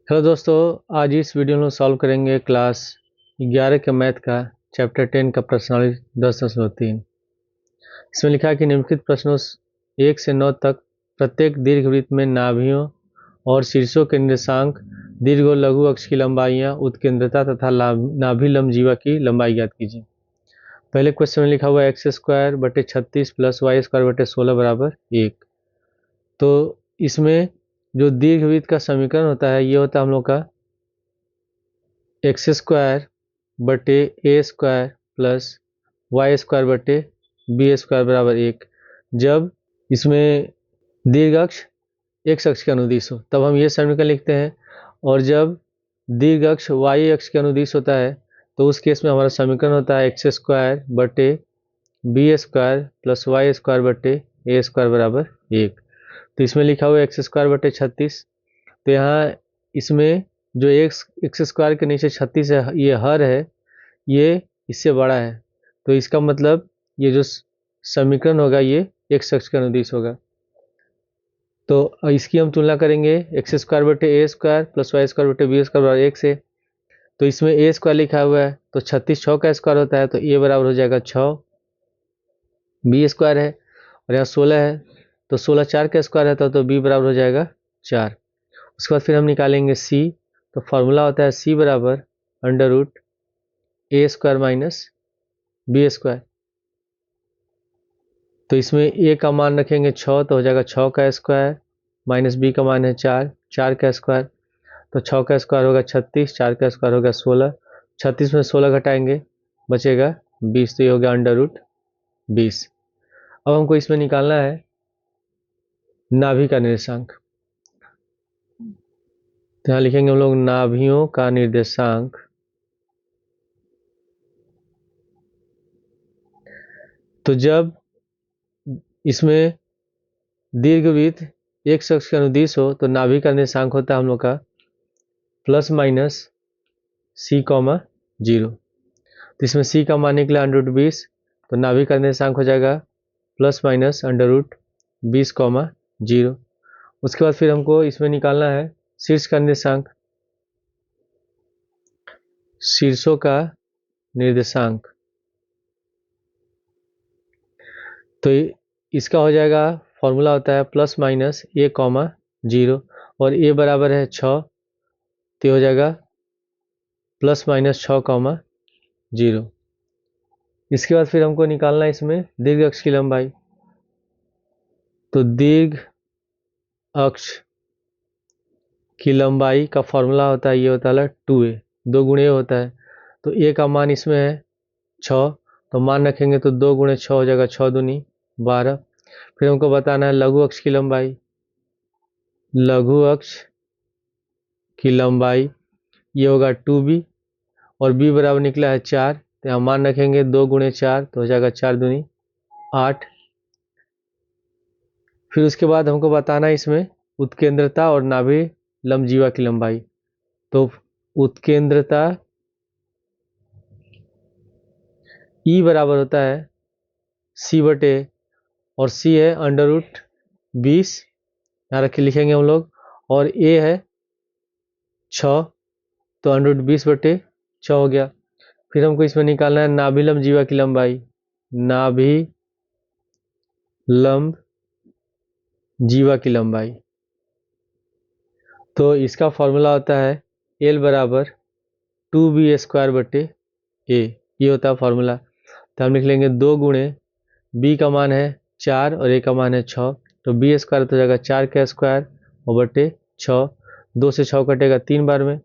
Hello दोस्तों, आज इस वीडियो में सॉल्व करेंगे क्लास 11 के मैथ का चैप्टर 10 का प्रश्नावली 10.3। इसमें लिखा है कि निम्नलिखित प्रश्नों 1 से 9 तक प्रत्येक दीर्घवृत्त में नाभियों और शीर्षों के निर्देशांक, दीर्घ और लघु अक्ष की लंबाइयां, उत्केंद्रता तथा नाभि लंब जीवा की लंबाई ज्ञात कीजिए। पहले क्वेश्चन में लिखा हुआ है x² + y² + 16 बराबर 1। तो इसमें जो दीर्घवृत्त का समीकरण होता है ये होता है हम लोग का x² बटे a² प्लस y² बटे b² बराबर 1। जब इसमें दीर्घ अक्ष x अक्ष के अनुदिश हो तब हम ये समीकरण लिखते हैं, और जब दीर्घ अक्ष y अक्ष के अनुदिश होता है तो उस केस में हमारा समीकरण होता है x² बटे b² प्लस y² बटे a² बराबर 1। तो इसमें लिखा हुआ है x² बटे 36। तो यहाँ इसमें जो x² के नीचे 36 है, ये हर है, ये इससे बड़ा है। तो इसका मतलब ये जो समीकरण होगा ये x अक्ष के अनुदिश होगा। तो इसकी हम तुलना करेंगे x² बटे a² प्लस y² बटे b² बराबर 1 से। तो इसमें a² लिखा हुआ है तो 36 6 का स्क्वायर होता है, तो a बराबर हो जाएगा 6, b² है और यहाँ 16 है तो 16 4 का स्क्वायर रहता है तो b बराबर हो जाएगा 4। उसके बाद फिर हम निकालेंगे c। तो फॉर्मूला होता है c बराबर √a² माइनस b²। तो इसमें a का मान रखेंगे 6 तो हो जाएगा 6 का स्क्वायर माइनस b का मान है 4, 4 का स्क्वायर। तो 6 का स्क्वायर होगा 36, 4 का स्क्वायर होगा 16, 36 में 16 घटाएंगे बचेगा 20, तो ये हो गया √20। अब हमको इसमें निकालना है नाभि का निर्देशांक। तो यहाँ लिखेंगे हम लोग नाभियों का निर्देशांक। तो जब इसमें दीर्घवृत्त x अक्ष के अनुदिश हो तो नाभि का निर्देशांक होता है हम लोग का प्लस माइनस c,0। तो इसमें c का मान निकला √20, तो नाभि का निर्देशांक हो जाएगा प्लस माइनस √20,0। उसके बाद फिर हमको इसमें निकालना है शीर्ष का निर्देशांक, शीर्षों का निर्देशांक। तो इसका हो जाएगा, फॉर्मूला होता है प्लस माइनस a,0 और a बराबर है 6, तो हो जाएगा प्लस माइनस 6,0। इसके बाद फिर हमको निकालना है इसमें दीर्घ अक्ष की लंबाई। तो दीर्घ अक्ष की लंबाई का फॉर्मूला होता है, ये होता है 2a, 2 गुणे होता है। तो a का मान इसमें है 6, तो मान रखेंगे तो 2 गुणे 6 हो जाएगा 6 दूनी 12। फिर हमको बताना है लघु अक्ष की लंबाई। लघु अक्ष की लंबाई ये होगा 2b और b बराबर निकला है 4, तो यहाँ मान रखेंगे 2 गुणे 4 तो हो जाएगा 4 दूनी 8। फिर उसके बाद हमको बताना है इसमें उत्केंद्रता और नाभि लंब जीवा की लंबाई। तो उत्केंद्रता E बराबर होता है c बटे, और c है √20, यहाँ रख के लिखेंगे हम लोग, और a है 6, तो √20 बटे 6 हो गया। फिर हमको इसमें निकालना है नाभि लंब जीवा की लंबाई। नाभि लंब जीवा की लंबाई, तो इसका फॉर्मूला होता है L बराबर 2b² बटे a, ये होता है फॉर्मूला। तो हम लिख लेंगे 2 गुणे b का मान है 4 और a का मान है 6, तो b² तो हो जाएगा 4 का स्क्वायर और बटे 6, 2 से 6 कटेगा 3 बार में,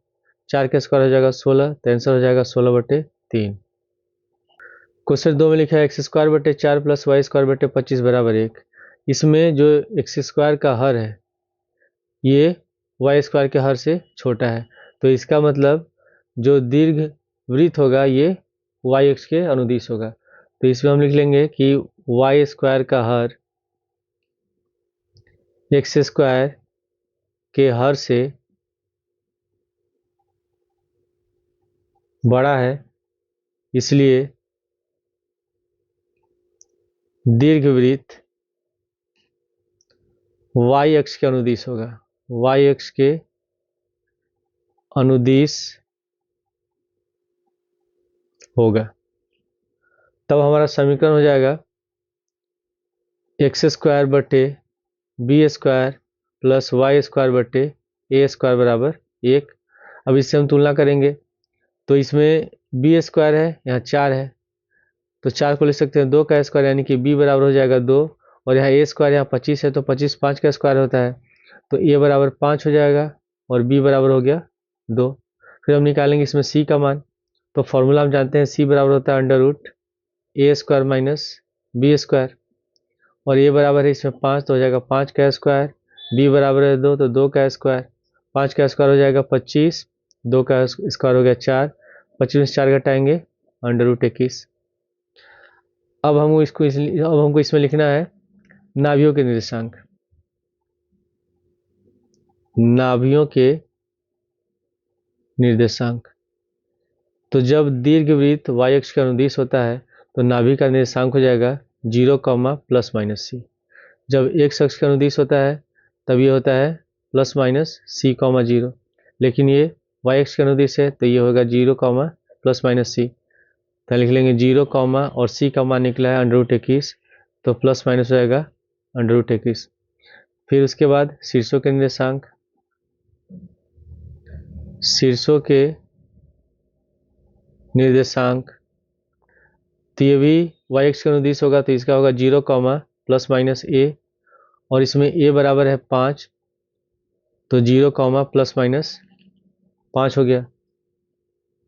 4 का स्क्वायर हो जाएगा 16, तो आंसर हो जाएगा 16 बटे 3। क्वेश्चन 2 में लिखा है x² बटे 4 प्लस y² बटे 25 बराबर 1। इसमें जो x² का हर है ये y² के हर से छोटा है, तो इसका मतलब जो दीर्घ वृत्त होगा ये y अक्ष के अनुदिश होगा। तो इसमें हम लिख लेंगे कि y² का हर x² के हर से बड़ा है, इसलिए दीर्घवृत्त y अक्ष के अनुदिश होगा। y अक्ष के अनुदिश होगा। तब हमारा समीकरण हो जाएगा एक्स स्क्वायर बटे B square plus Y square बटे ए स्क्वायर बराबर 1। अब इससे हम तुलना करेंगे तो इसमें बी स्क्वायर है, यहाँ 4 है, तो 4 को लिख सकते हैं 2 का स्क्वायर, यानी कि बी बराबर हो जाएगा 2। और यहाँ ए स्क्वायर यहाँ 25 है, तो 25 5 का स्क्वायर होता है, तो ए बराबर 5 हो जाएगा और बी बराबर हो गया 2। फिर हम निकालेंगे इसमें सी का मान। तो फॉर्मूला हम जानते हैं सी बराबर होता है अंडर रूट ए स्क्वायर माइनस बी स्क्वायर, और ये बराबर है इसमें 5, तो हो जाएगा 5 का स्क्वायर, बी बराबर है 2, तो 2 का स्क्वायर, 5 का स्क्वायर हो जाएगा 25, 2 का स्क्वायर हो गया 4, 25 में 4 घटाएंगे अंडर रूट 21। अब हमको इसमें लिखना है नाभियों के निर्देशांक। नाभियों के निर्देशांक, तो जब दीर्घवृत्त y अक्ष के अनुदिश होता है तो नाभि का निर्देशांक हो जाएगा 0, प्लस माइनस सी। जब x अक्ष के अनुदिश होता है तब ये होता है प्लस माइनस सी, 0, लेकिन ये y अक्ष के अनुदिश है तो ये होगा 0, प्लस माइनस सी। तो लिख लेंगे 0, और सी का मान निकला है अंडर रूट 21, तो प्लस माइनस हो जाएगा अंडर रूट 21। फिर उसके बाद शीर्षों के निर्देशांक। शीर्षों के निर्देशांक, तो ये भी y अक्ष के अनुदिश होगा तो इसका होगा 0, प्लस माइनस ए, और इसमें a बराबर है 5, तो 0, प्लस माइनस 5 हो गया।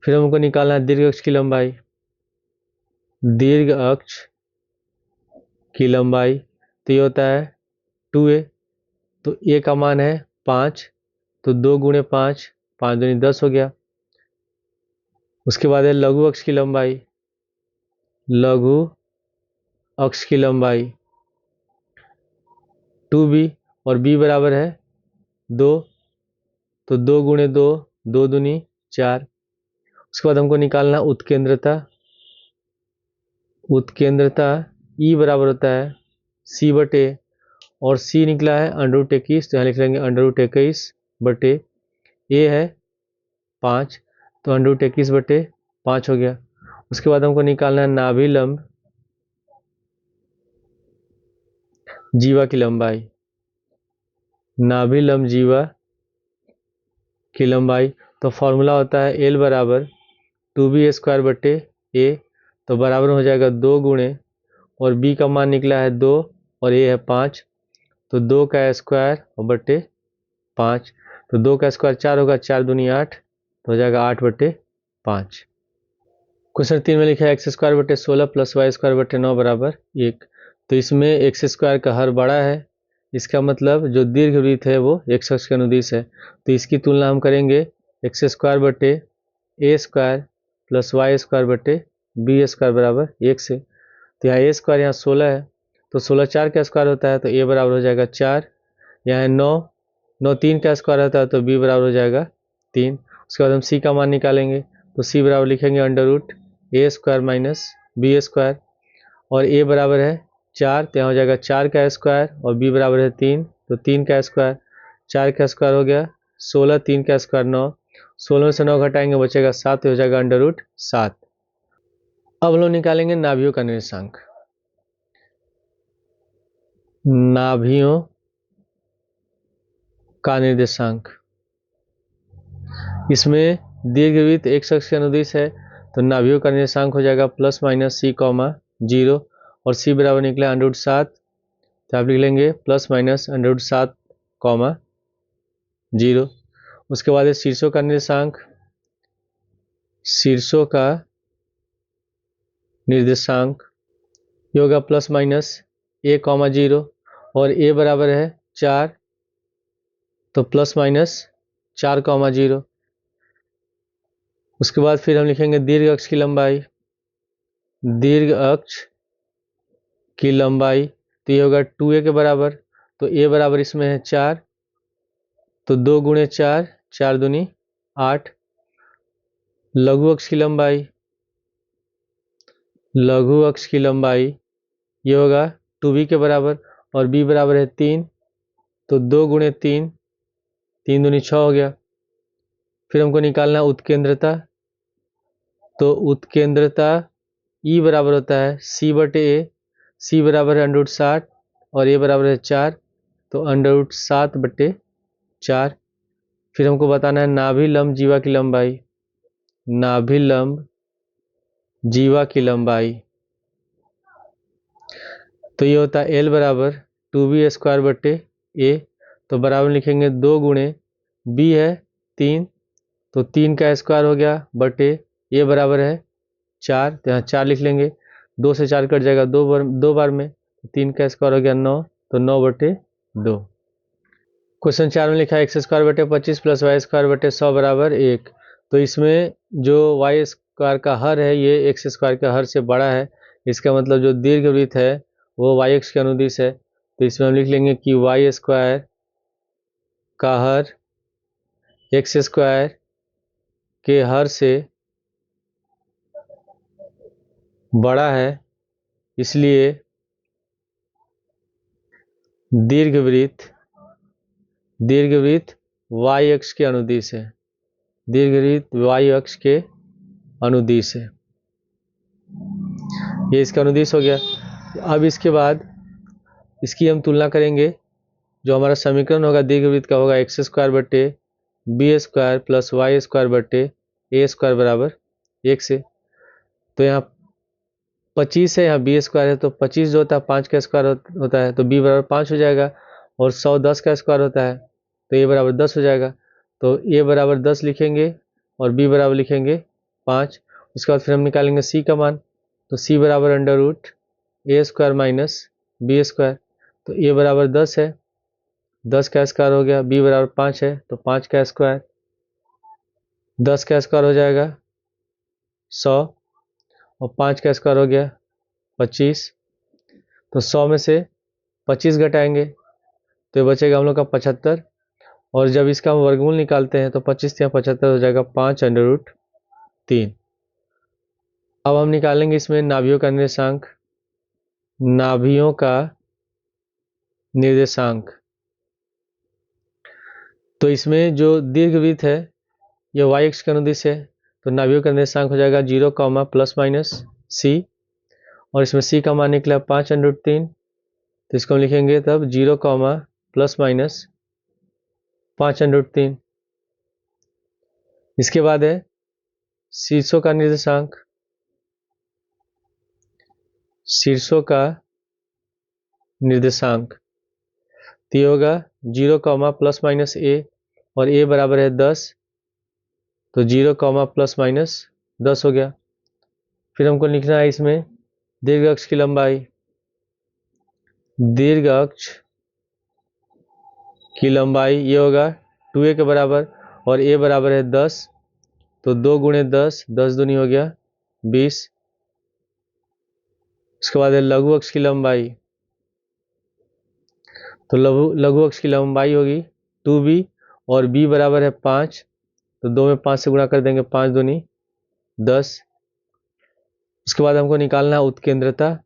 फिर हमको निकालना है दीर्घ अक्ष की लंबाई। दीर्घ अक्ष की लंबाई तो ये होता है 2a, तो a का मान है 5, तो 2 गुणे 5, 5 दूनी 10 हो गया। उसके बाद है लघु अक्ष की लंबाई। लघु अक्ष की लंबाई 2b, और b बराबर है 2, तो 2 गुणे 2, 2 दूनी 4। उसके बाद हमको निकालना उत्केंद्रता। उत्केंद्रता E बराबर होता है c बटे, और c निकला है अंडर रूट 21, तो यहाँ लिख लेंगे अंडर रूट 21 बटे a है 5, तो अंडर रूट 21 बटे 5 हो गया। उसके बाद हमको निकालना है नाभिलंब जीवा की लंबाई। नाभिलंब जीवा की लंबाई, तो फॉर्मूला होता है L बराबर 2b स्क्वायर बटे a, तो बराबर हो जाएगा 2 गुणे, और b का मान निकला है 2 और a है 5, तो 2 का स्क्वायर और बटे 5, तो 2 का स्क्वायर 4 होगा, 4 दूनी 8, तो हो जाएगा 8 बटे 5। क्वेश्चन 3 में लिखा है एक्स स्क्वायर बटे 16 प्लस वाई स्क्वायर बटे 9 बराबर 1। तो इसमें एक्स स्क्वायर का हर बड़ा है, इसका मतलब जो दीर्घवृत्त है वो एक्स अक्ष के अनुदिश है, तो इसकी तुलना हम करेंगे एक्स स्क्वायर बटे A square plus Y square बटे बी स्क्वायर बराबर 1 से। तो यहाँ ए स्क्वायर यहाँ 16 है, तो 16 4 का स्क्वायर होता है, तो ए बराबर हो जाएगा 4। यहाँ 9 9 3 का स्क्वायर होता है, तो बी बराबर हो जाएगा 3। उसके बाद हम सी का मान निकालेंगे, तो सी बराबर लिखेंगे अंडर रूट ए स्क्वायर माइनस बी स्क्वायर, और ए बराबर है 4, तो यहाँ हो जाएगा 4 का स्क्वायर, और बी बराबर है 3, तो 3 का स्क्वायर, 4 का स्क्वायर हो गया 16, 3 का स्क्वायर 9, 16 में से 9 घटाएंगे बचेगा 7, तो हो जाएगा अंडर रूट 7। अब हम लोग निकालेंगे नाभियों का निर्देशांक। नाभियों का निर्देशांक, इसमें दीर्घवृत्त एक्स अक्ष के अनुदिश है, तो नाभियों का निर्देशांक हो जाएगा प्लस माइनस सी, 0, और सी बराबर निकला अंडर रूट 7, तो आप लिख लेंगे प्लस माइनस अंडर रूट 7, 0। उसके बाद है शीर्षों का निर्देशांक। शीर्षों का निर्देशांक ये होगा प्लस माइनस a, 0, और a बराबर है 4, तो प्लस माइनस 4, 0। उसके बाद फिर हम लिखेंगे दीर्घ अक्ष की लंबाई। दीर्घ अक्ष की लंबाई तो ये होगा 2a के बराबर, तो a बराबर इसमें है 4, तो 2 गुणे 4, 4 दूनी 8। लघु अक्ष की लंबाई। लघु अक्ष की लंबाई ये होगा 2b के बराबर, और b बराबर है 3, तो 2 गुणे 3, 3 दूनी 6 हो गया। फिर हमको निकालना है उत्केंद्रता। तो उत्केंद्रता ई बराबर होता है सी बटे ए। सी बराबर है √60 और ए बराबर है 4, तो √7 बटे 4। फिर हमको बताना है नाभिलंब जीवा की लंबाई। नाभिलंब जीवा की लंबाई तो ये होता है एल बराबर 2b² बटे ए। तो बराबर लिखेंगे 2 गुणे बी है 3, तो 3 का स्क्वायर हो गया बटे ए बराबर है 4, तो यहाँ 4 लिख लेंगे। 2 से 4 कट जाएगा दो बार में, 3 का स्क्वायर हो गया 9, तो 9 बटे 2। क्वेश्चन 4 में लिखा है x² बटे 25 प्लस y² बटे 100 बराबर 1। तो इसमें जो y² का हर है ये x² के हर से बड़ा है। इसका मतलब जो दीर्घवृत्त है वो y के अनुदिश है। तो इसमें हम लिख लेंगे कि y² का हर x² के हर से बड़ा है, इसलिए दीर्घवृत्त y अक्ष के अनुदिश है। दीर्घवृत्त y अक्ष के अनुदिश है। ये इसका अनुदिश हो गया। अब इसके बाद इसकी हम तुलना करेंगे। जो हमारा समीकरण होगा दीर्घवृत्त का होगा x² बटे b² प्लस y² बटे a² बराबर 1 से। तो यहाँ 25 है, यहाँ b² है, तो 25 जो होता है 5 का स्क्वायर होता है, तो b बराबर 5 हो जाएगा। और 100 10 का स्क्वायर होता है, तो a बराबर 10 हो जाएगा। तो a बराबर 10 लिखेंगे और b बराबर लिखेंगे 5। उसके बाद फिर हम निकालेंगे c का मान। तो c बराबर √a² माइनस b²। तो a बराबर 10 है, 10 का स्क्वायर हो गया, b बराबर 5 है, तो 5 का स्क्वायर, 10 का स्क्वायर हो जाएगा 100 और 5 का स्क्वायर हो गया 25। तो 100 में से 25 घटाएंगे तो ये बचेगा हम लोग का 75। और जब इसका हम वर्गमूल निकालते हैं तो 25 या 75 हो जाएगा 5√3। अब हम निकालेंगे इसमें नाभियों का निर्देशांक। नाभियों का निर्देशांक तो इसमें जो दीर्घवृत्त है ये y अक्ष के अनुदिश है, तो नाभियों का निर्देशांक हो जाएगा 0, प्लस माइनस c। और इसमें c का मान निकला 5√3, तो इसको हम लिखेंगे तब 0, प्लस माइनस 5√3। इसके बाद है शीर्षों का निर्देशांक। शीर्षों का निर्देशांक तो ये होगा 0, प्लस माइनस a और a बराबर है 10, तो 0, प्लस माइनस 10 हो गया। फिर हमको लिखना है इसमें दीर्घ अक्ष की लंबाई। दीर्घ अक्ष की लंबाई ये होगा 2a के बराबर और a बराबर है 10, तो 2 गुणे 10, 10 दूनी हो गया 20। उसके बाद है लघु अक्ष की लंबाई। तो लघु अक्ष की लंबाई होगी 2b और b बराबर है 5, तो 2 में 5 से गुणा कर देंगे, 5 दूनी 10। उसके बाद हमको निकालना है उत्केंद्रता।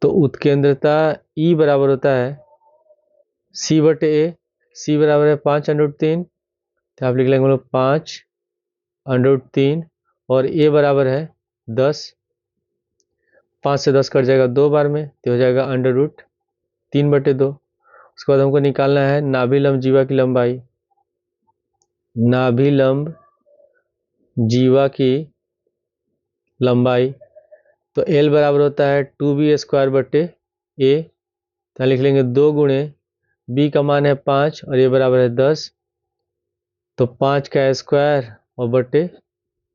तो उत्केंद्रता E बराबर होता है c बटे a। c बराबर है 5√3, तो आप लिख लेंगे हम लोग 5√3 और a बराबर है 10। 5 से 10 कट जाएगा 2 बार में, तो हो जाएगा √3 बटे 2। उसके बाद हमको निकालना है नाभिलंब जीवा की लंबाई। नाभिलंब जीवा की लंबाई तो L बराबर होता है 2b² बटे a। तो लिख लेंगे 2 गुणे b का मान है 5 और a बराबर है 10, तो 5 का स्क्वायर और बटे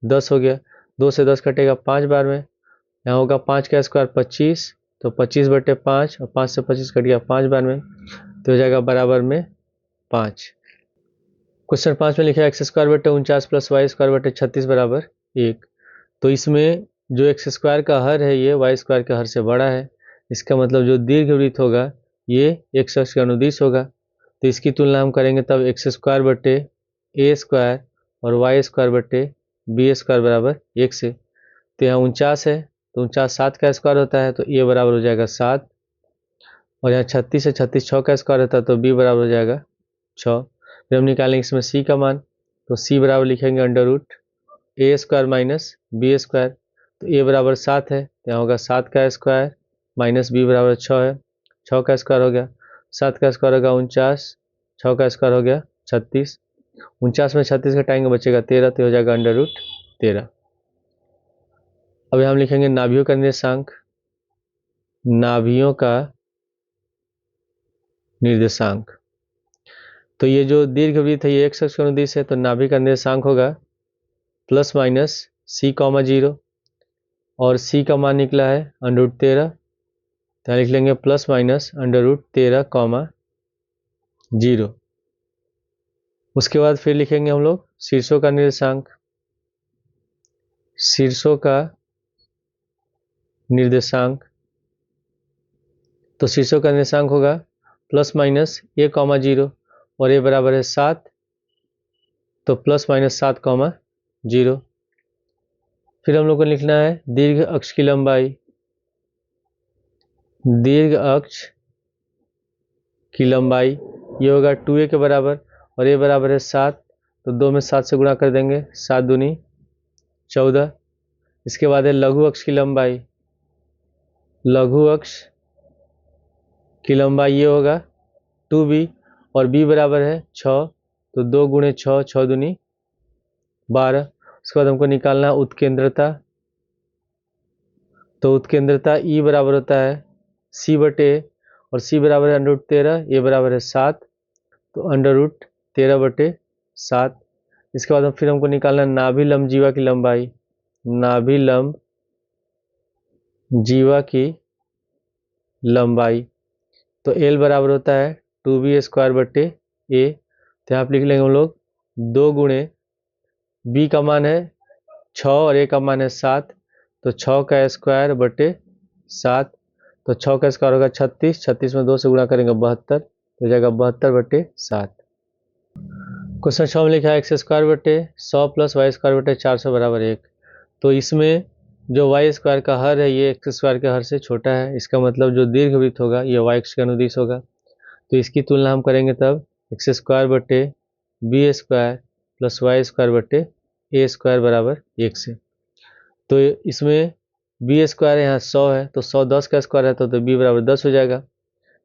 10 हो गया। 2 से 10 कटेगा 5 बार में, यहाँ होगा 5 का स्क्वायर 25, तो 25 बटे 5 और 5 से 25 कट गया 5 बार में, तो हो जाएगा बराबर में 5। क्वेश्चन 5 में लिखा है x² बटे 49 प्लस y² बटे 36 बराबर 1। तो इसमें जो x² का हर है ये y² के हर से बड़ा है। इसका मतलब जो दीर्घवृत्त होगा ये x अक्ष का अनुदिश होगा। तो इसकी तुलना हम करेंगे तब x² बटे a² और y² बटे b² बराबर 1 से। तो यहाँ 49 है, तो 49 7 का स्क्वायर होता है, तो a बराबर हो जाएगा 7। और यहाँ 36 है, 36 6 का स्क्वायर होता है, तो b बराबर हो जाएगा 6। फिर हम निकालेंगे इसमें सी का मान, तो सी बराबर लिखेंगे अंडर रूट ए स्क्वायर माइनस बी स्क्वायर। तो ए बराबर 7 है, तो यहाँ होगा 7 का स्क्वायर माइनस बी बराबर 6 है, 6 का स्क्वायर हो गया, 7 का स्क्वायर होगा 49, 6 का स्क्वायर हो गया 36, 49 में 36 घटाएंगे बचेगा 13, तो हो जाएगा अंडर रूट 13। अब हम लिखेंगे नाभियों का निर्देशांक, नाभियों का निर्देशांक। तो ये जो दीर्घवृत्त है ये एक्स अक्ष का अनुदिश है, तो नाभि का निर्देशांक होगा प्लस माइनस सी कॉमा 0, और सी का मान निकला है अंडर रूट 13, तो लिख लेंगे plus minus under root 13 comma 0। उसके बाद फिर लिखेंगे हम लोग शीर्षों का निर्देशांक, शीर्षों का निर्देशांक। तो शीर्षों का निर्देशांक होगा प्लस माइनस ए कॉमा 0, और ए बराबर है 7, तो प्लस माइनस 7 कॉमा 0। फिर हम लोग को लिखना है दीर्घ अक्ष की लंबाई, दीर्घ अक्ष की लंबाई ये होगा 2a के बराबर, और ए बराबर है 7, तो 2 में 7 से गुणा कर देंगे, 7 दूनी 14। इसके बाद है लघु अक्ष की लंबाई, लघु अक्ष की लंबाई ये होगा 2b, और b बराबर है 6, तो 2 गुणे 6, 6 दूनी 12। उसके बाद हमको निकालना है उत्केंद्रता, तो उत्केंद्रता E बराबर होता है c बटे, और c बराबर है अंडर रूट 13, ए बराबर है 7, तो अंडर रूट 13 बटे 7। इसके बाद फिर हमको निकालना है नाभि लंब जीवा की लंबाई, नाभि लंब जीवा की लंबाई। तो L बराबर होता है 2b स्क्वायर बटे a, तो यहाँ आप लिख लेंगे हम लोग 2 गुणे b का मान है 6 और a का मान है 7, तो 6 का स्क्वायर बटे 7, तो 6 का स्क्वायर होगा 36, 36 में 2 से गुणा करेंगे 72, तो हो जाएगा 72 बटे 7। क्वेश्चन 6 में लिखा है एक्स स्क्वायर बटे 100 प्लस वाई स्क्वायर बटे 400 बराबर 1। तो इसमें जो वाई स्क्वायर का हर है ये एक्स स्क्वायर के हर से छोटा है, इसका मतलब जो दीर्घवृत्त होगा ये वाई अक्ष का अनुदिश होगा। तो इसकी तुलना हम करेंगे तब एक्स स्क्वायर बटे B square plus Y square बटे ए स्क्वायर बराबर 1 से। तो इसमें बी स्क्वायर यहाँ 100 है, तो 100 10 का स्क्वायर है, तो बी बराबर 10 हो जाएगा।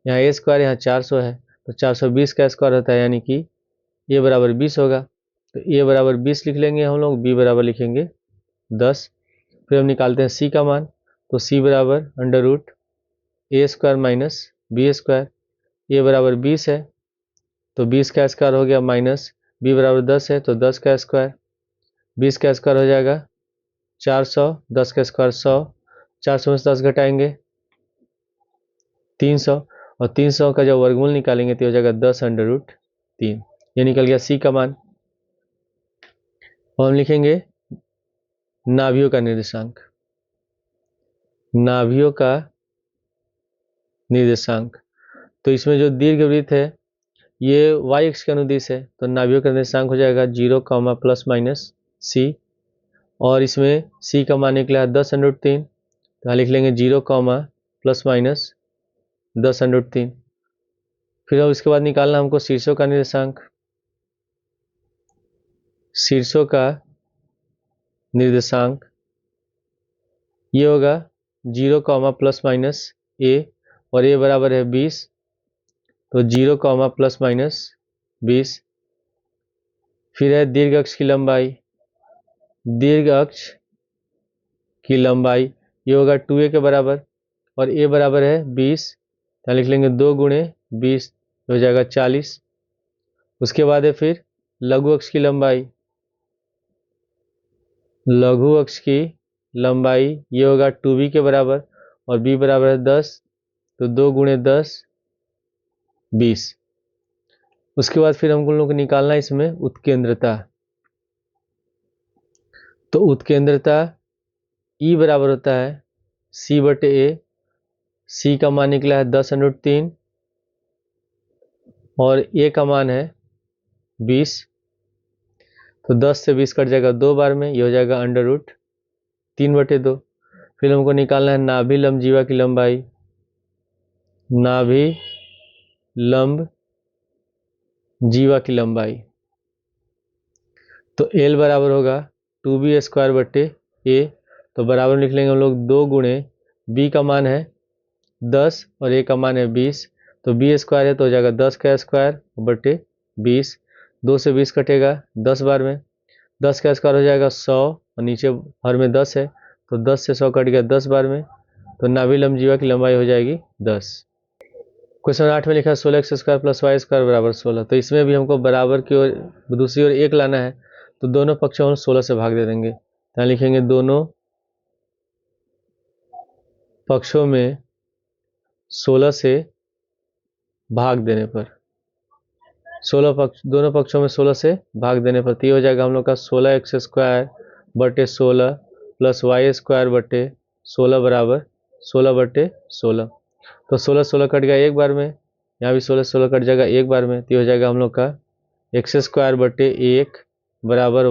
यहाँ ए स्क्वायर यहाँ 400 है, तो 420 का स्क्वायर होता है, यानी कि ए बराबर 20 होगा। तो ए बराबर 20 लिख लेंगे हम लोग, बी बराबर लिखेंगे 10। फिर हम निकालते हैं सी का मान, तो सी बराबर अंडर रूट ए स्क्वायर माइनस बी स्क्वायर, ए बराबर 20 है, तो 20 का स्क्वायर हो गया, माइनस बी बराबर 10 है, तो 10 का स्क्वायर, 20 का स्क्वायर हो जाएगा 400, 10 का स्क्वायर 100, 400 में से 10 घटाएंगे 300, और 300 का जब वर्गमूल निकालेंगे तो हो जाएगा 10 अंडर रूट 3। ये निकल गया सी का मान। और हम लिखेंगे नाभियों का निर्देशांक, नाभियों का निर्देशांक। तो इसमें जो दीर्घवृत्त है ये वाई अक्ष के अनुदिश है, तो नाभियों का निर्देशांक हो जाएगा 0 प्लस माइनस सी, और इसमें सी का मान निकला है 10 अंडर रूट 3, तो यहाँ लिख लेंगे 0 प्लस माइनस 10 अंडर रूट 3। फिर उसके बाद निकालना हमको शीर्षों का निर्देशांक, शीर्षों का निर्देशांक ये होगा 0 प्लस माइनस ए, और ए बराबर है 20, तो 0 प्लस माइनस 20। फिर है दीर्घ अक्ष की लंबाई, दीर्घ अक्ष की लंबाई ये होगा 2a के बराबर, और a बराबर है 20, तो लिख लेंगे 2 गुणे 20, हो जाएगा 40। उसके बाद है फिर लघु अक्ष की लंबाई, लघु अक्ष की लंबाई ये होगा 2b के बराबर, और b बराबर है 10, तो 2 गुणे 10 20। उसके बाद फिर हमको लोग को निकालना है इसमें उत्केंद्रता, तो उत्केंद्रता E बराबर होता है c बटे a, c का मान निकला है 10 अंडर रूट 3, और a का मान है 20, तो 10 से 20 कट जाएगा 2 बार में, ये हो जाएगा अंडर रूट 3 बटे 2। फिर हमको निकालना है नाभि लंब जीवा की लंबाई, नाभि लंब जीवा की लंबाई। तो एल बराबर होगा 2b² बट्टे ए, तो बराबर लिख लेंगे हम लोग 2 गुणे बी का मान है 10 और ए का मान है 20, तो b² है तो हो जाएगा 10 का स्क्वायर बट्टे 20। 2 से 20 कटेगा 10 बार में, 10 का स्क्वायर हो जाएगा 100 और नीचे हर में 10 है तो 10 से 100 कट गया 10 बार में, तो नाभि लंब जीवा की लंबाई हो जाएगी 10। क्वेश्चन 8 में लिखा है 16x² + y² बराबर 16, तो इसमें भी हमको बराबर की ओर दूसरी ओर 1 लाना है, तो दोनों पक्षों में 16 से भाग दे देंगे। यहाँ लिखेंगे दोनों पक्षों में 16 से भाग देने पर, दोनों पक्षों में 16 से भाग देने पर, तो ये हो जाएगा हम लोग का 16x² बटे 16 + y² बटे 16 बराबर 16 बटे 16। तो 16 16 कट गया एक बार में, यहाँ भी 16 16 कट जाएगा एक बार में, तो हो जाएगा हम लोग का x² बटे 1 बराबर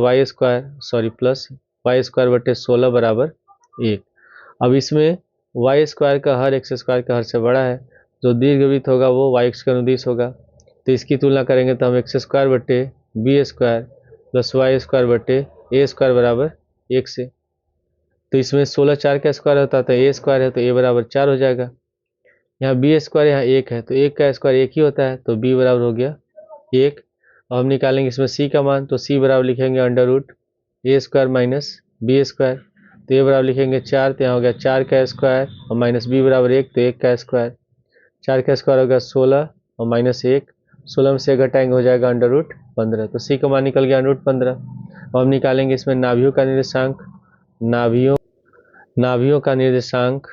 प्लस y² बटे 16 बराबर 1। अब इसमें y² का हर x² का हर से बड़ा है, जो दीर्घवृत्त होगा वो y के अनुदिश होगा, तो इसकी तुलना करेंगे तो हम x² बटे b² प्लस y² बटे a² बराबर 1 से, तो इसमें 16 4 का स्क्वायर होता है तो a² है तो a बराबर 4 हो जाएगा। यहाँ b² यहाँ 1 है तो 1 का स्क्वायर 1 ही होता है, तो b बराबर हो गया 1। अब हम निकालेंगे इसमें c का मान, तो c बराबर लिखेंगे √a² माइनस b², तो a बराबर लिखेंगे 4, तो यहाँ हो गया 4 का स्क्वायर और माइनस b बराबर 1, तो 1 का स्क्वायर, 4 का स्क्वायर हो गया 16 और माइनस 1, 16 में से घटाएंगे हो जाएगा √15, तो c का मान निकल गया √15। अब हम निकालेंगे इसमें नाभियों का निर्देशांक, नाभियों का निर्देशांक,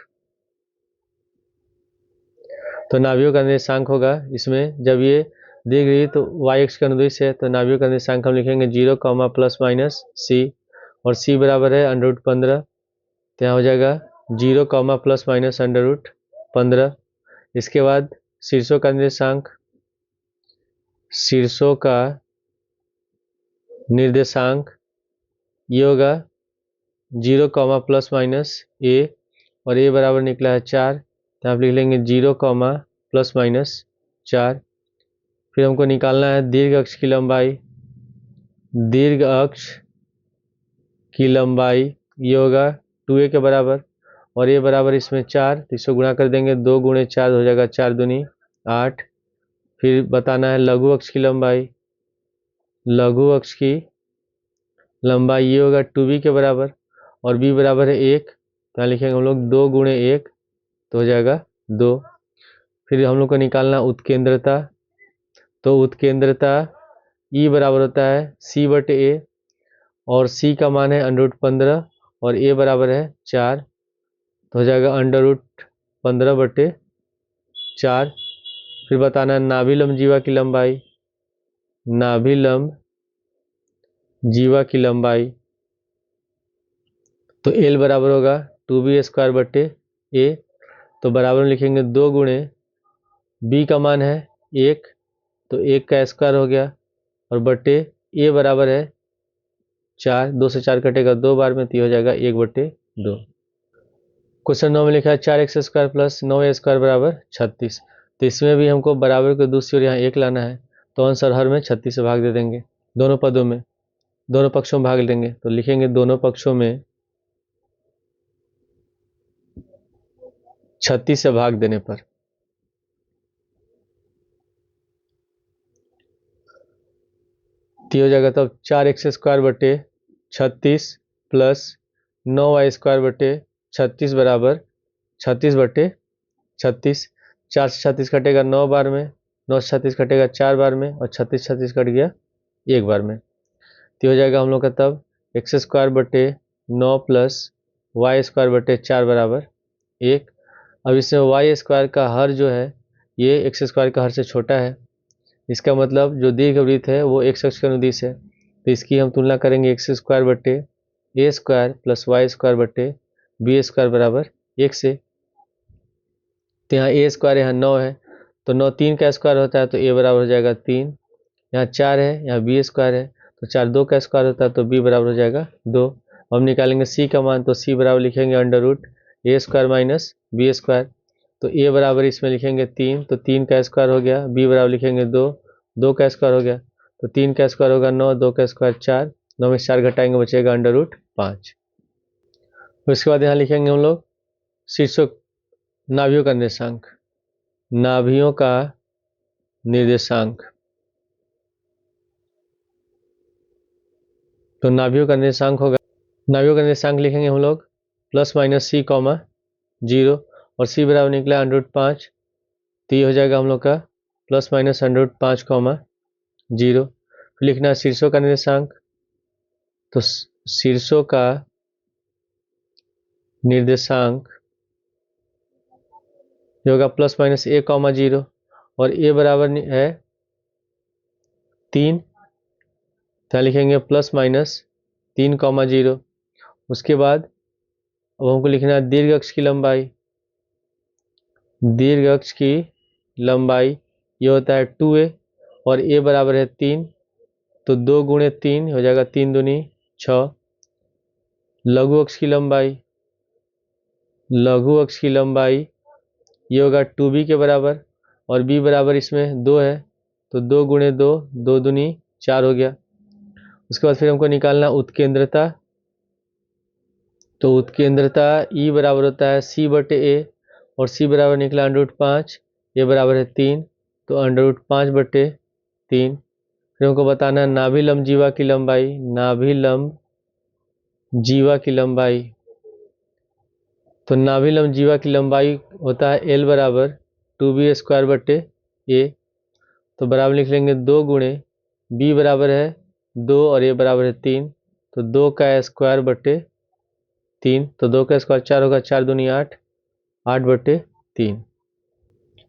तो नाभियों का निर्देशांक होगा इसमें, जब ये दीर्घवृत्त तो y के अनुदिश है तो नाभियों का निर्देशांक हम लिखेंगे 0, प्लस माइनस c, और c बराबर है √15, तो यहाँ हो जाएगा 0, प्लस माइनस √15। इसके बाद शीर्षों का निर्देशांक, शीर्षों का निर्देशांक ये होगा 0, प्लस माइनस a, और a बराबर निकला है 4, तो आप लिख लेंगे 0, प्लस माइनस 4। फिर हमको निकालना है दीर्घ अक्ष की लंबाई, दीर्घ अक्ष की लंबाई ये होगा 2a के बराबर, और a बराबर इसमें 4, तो इसको गुणा कर देंगे 2 गुणे 4 हो जाएगा 4 दूनी 8। फिर बताना है लघु अक्ष की लंबाई, लघु अक्ष की लंबाई ये होगा 2b के बराबर, और b बराबर है 1, तो यहाँ लिखेंगे हम लोग 2 गुणे 1, तो हो जाएगा 2। फिर हम लोग को निकालना उत्केंद्रता, तो उत्केंद्रता E बराबर होता है c बटे a, और c का मान है √15 और a बराबर है 4, तो हो जाएगा √15 बटे 4। फिर बताना है नाभि लंब जीवा की लंबाई, नाभि लंब जीवा की लंबाई, तो L बराबर होगा 2b² बटे a, तो बराबर में लिखेंगे 2 गुणे b का मान है 1, तो 1 का स्क्वायर हो गया, और बटे a बराबर है 4, 2 से 4 कटेगा 2 बार में, तो हो जाएगा 1 बटे 2। क्वेश्चन 9 में लिखा है 4x² प्लस 9a² बराबर 36, तो इसमें भी हमको बराबर को दूसरी ओर यहाँ 1 लाना है, तो आंसर हर में 36 से भाग दे देंगे, दोनों पदों में, दोनों पक्षों में भाग देंगे, तो लिखेंगे दोनों पक्षों में 36 से भाग देने पर, तो हो जाएगा तब 4x² बटे 36 प्लस 9y² बटे 36 बराबर 36 बटे 36। 4 से 36 कटेगा 9 बार में, 9 से 36 कटेगा 4 बार में, और 36 36 कट गया 1 बार में, तो हो जाएगा हम लोग का तब x² बटे 9 प्लस y² बटे 4 बराबर 1। अब इसमें y² का हर जो है ये x² का हर से छोटा है, इसका मतलब जो दीर्घवृत्त है वो x अक्ष के अनुदिश है, तो इसकी हम तुलना करेंगे x² बटे a² प्लस y² बटे b² बराबर 1 से, तो यहाँ a² यहाँ 9 है, तो 9 3 का स्क्वायर होता है तो a बराबर हो जाएगा 3, यहाँ 4 है, यहाँ b² है, तो 4 2 का स्क्वायर होता है तो b बराबर हो जाएगा 2। हम निकालेंगे c का मान, तो c बराबर लिखेंगे √a² माइनस b², तो a बराबर इसमें लिखेंगे 3, तो 3 का स्क्वायर हो गया, b बराबर लिखेंगे 2, 2 का स्क्वायर हो गया, तो 3 का स्क्वायर होगा 9, 2 का स्क्वायर 4, 9 में 4 घटाएंगे बचेगा √5। उसके बाद यहाँ लिखेंगे हम लोग शीर्षों नाभियों का निर्देशांक, नाभियों का निर्देशांक। तो नाभियों का निर्देशांक होगा, नाभियों का निर्देशांक लिखेंगे हम लोग +-c, 0 और c बराबर निकला √5, तो ये हो जाएगा हम लोग का +-√5, 0। फिर लिखना है शीर्षों का निर्देशांक, तो शीर्षों का निर्देशांक ये होगा +-a, 0 और a बराबर है 3, तो लिखेंगे +-3, 0। उसके बाद अब हमको लिखना है दीर्घ अक्ष की लंबाई, दीर्घ अक्ष की लंबाई ये होता है 2a और a बराबर है 3, तो 2 × 3 हो जाएगा 3 दूनी 6। लघु अक्ष की लंबाई, लघु अक्ष की लंबाई ये होगा 2b के बराबर और b बराबर इसमें 2 है, तो 2 × 2, 2 दूनी 4 हो गया। उसके बाद फिर हमको निकालना उत्केंद्रता, तो उत्केंद्रता E बराबर होता है c/a और c बराबर निकला √5, a बराबर है 3, तो √5/3। फिर हमको बताना है नाभिलंब जीवा की लंबाई, नाभिलंब जीवा की लंबाई, तो नाभिलंब जीवा की लंबाई होता है L बराबर 2b²/a, तो बराबर लिख लेंगे 2 × b बराबर है 2 और a बराबर है 3, तो 2 का स्क्वायर/3, तो 2 का स्क्वायर 4 होगा, 4 दूनी 8, 8/3।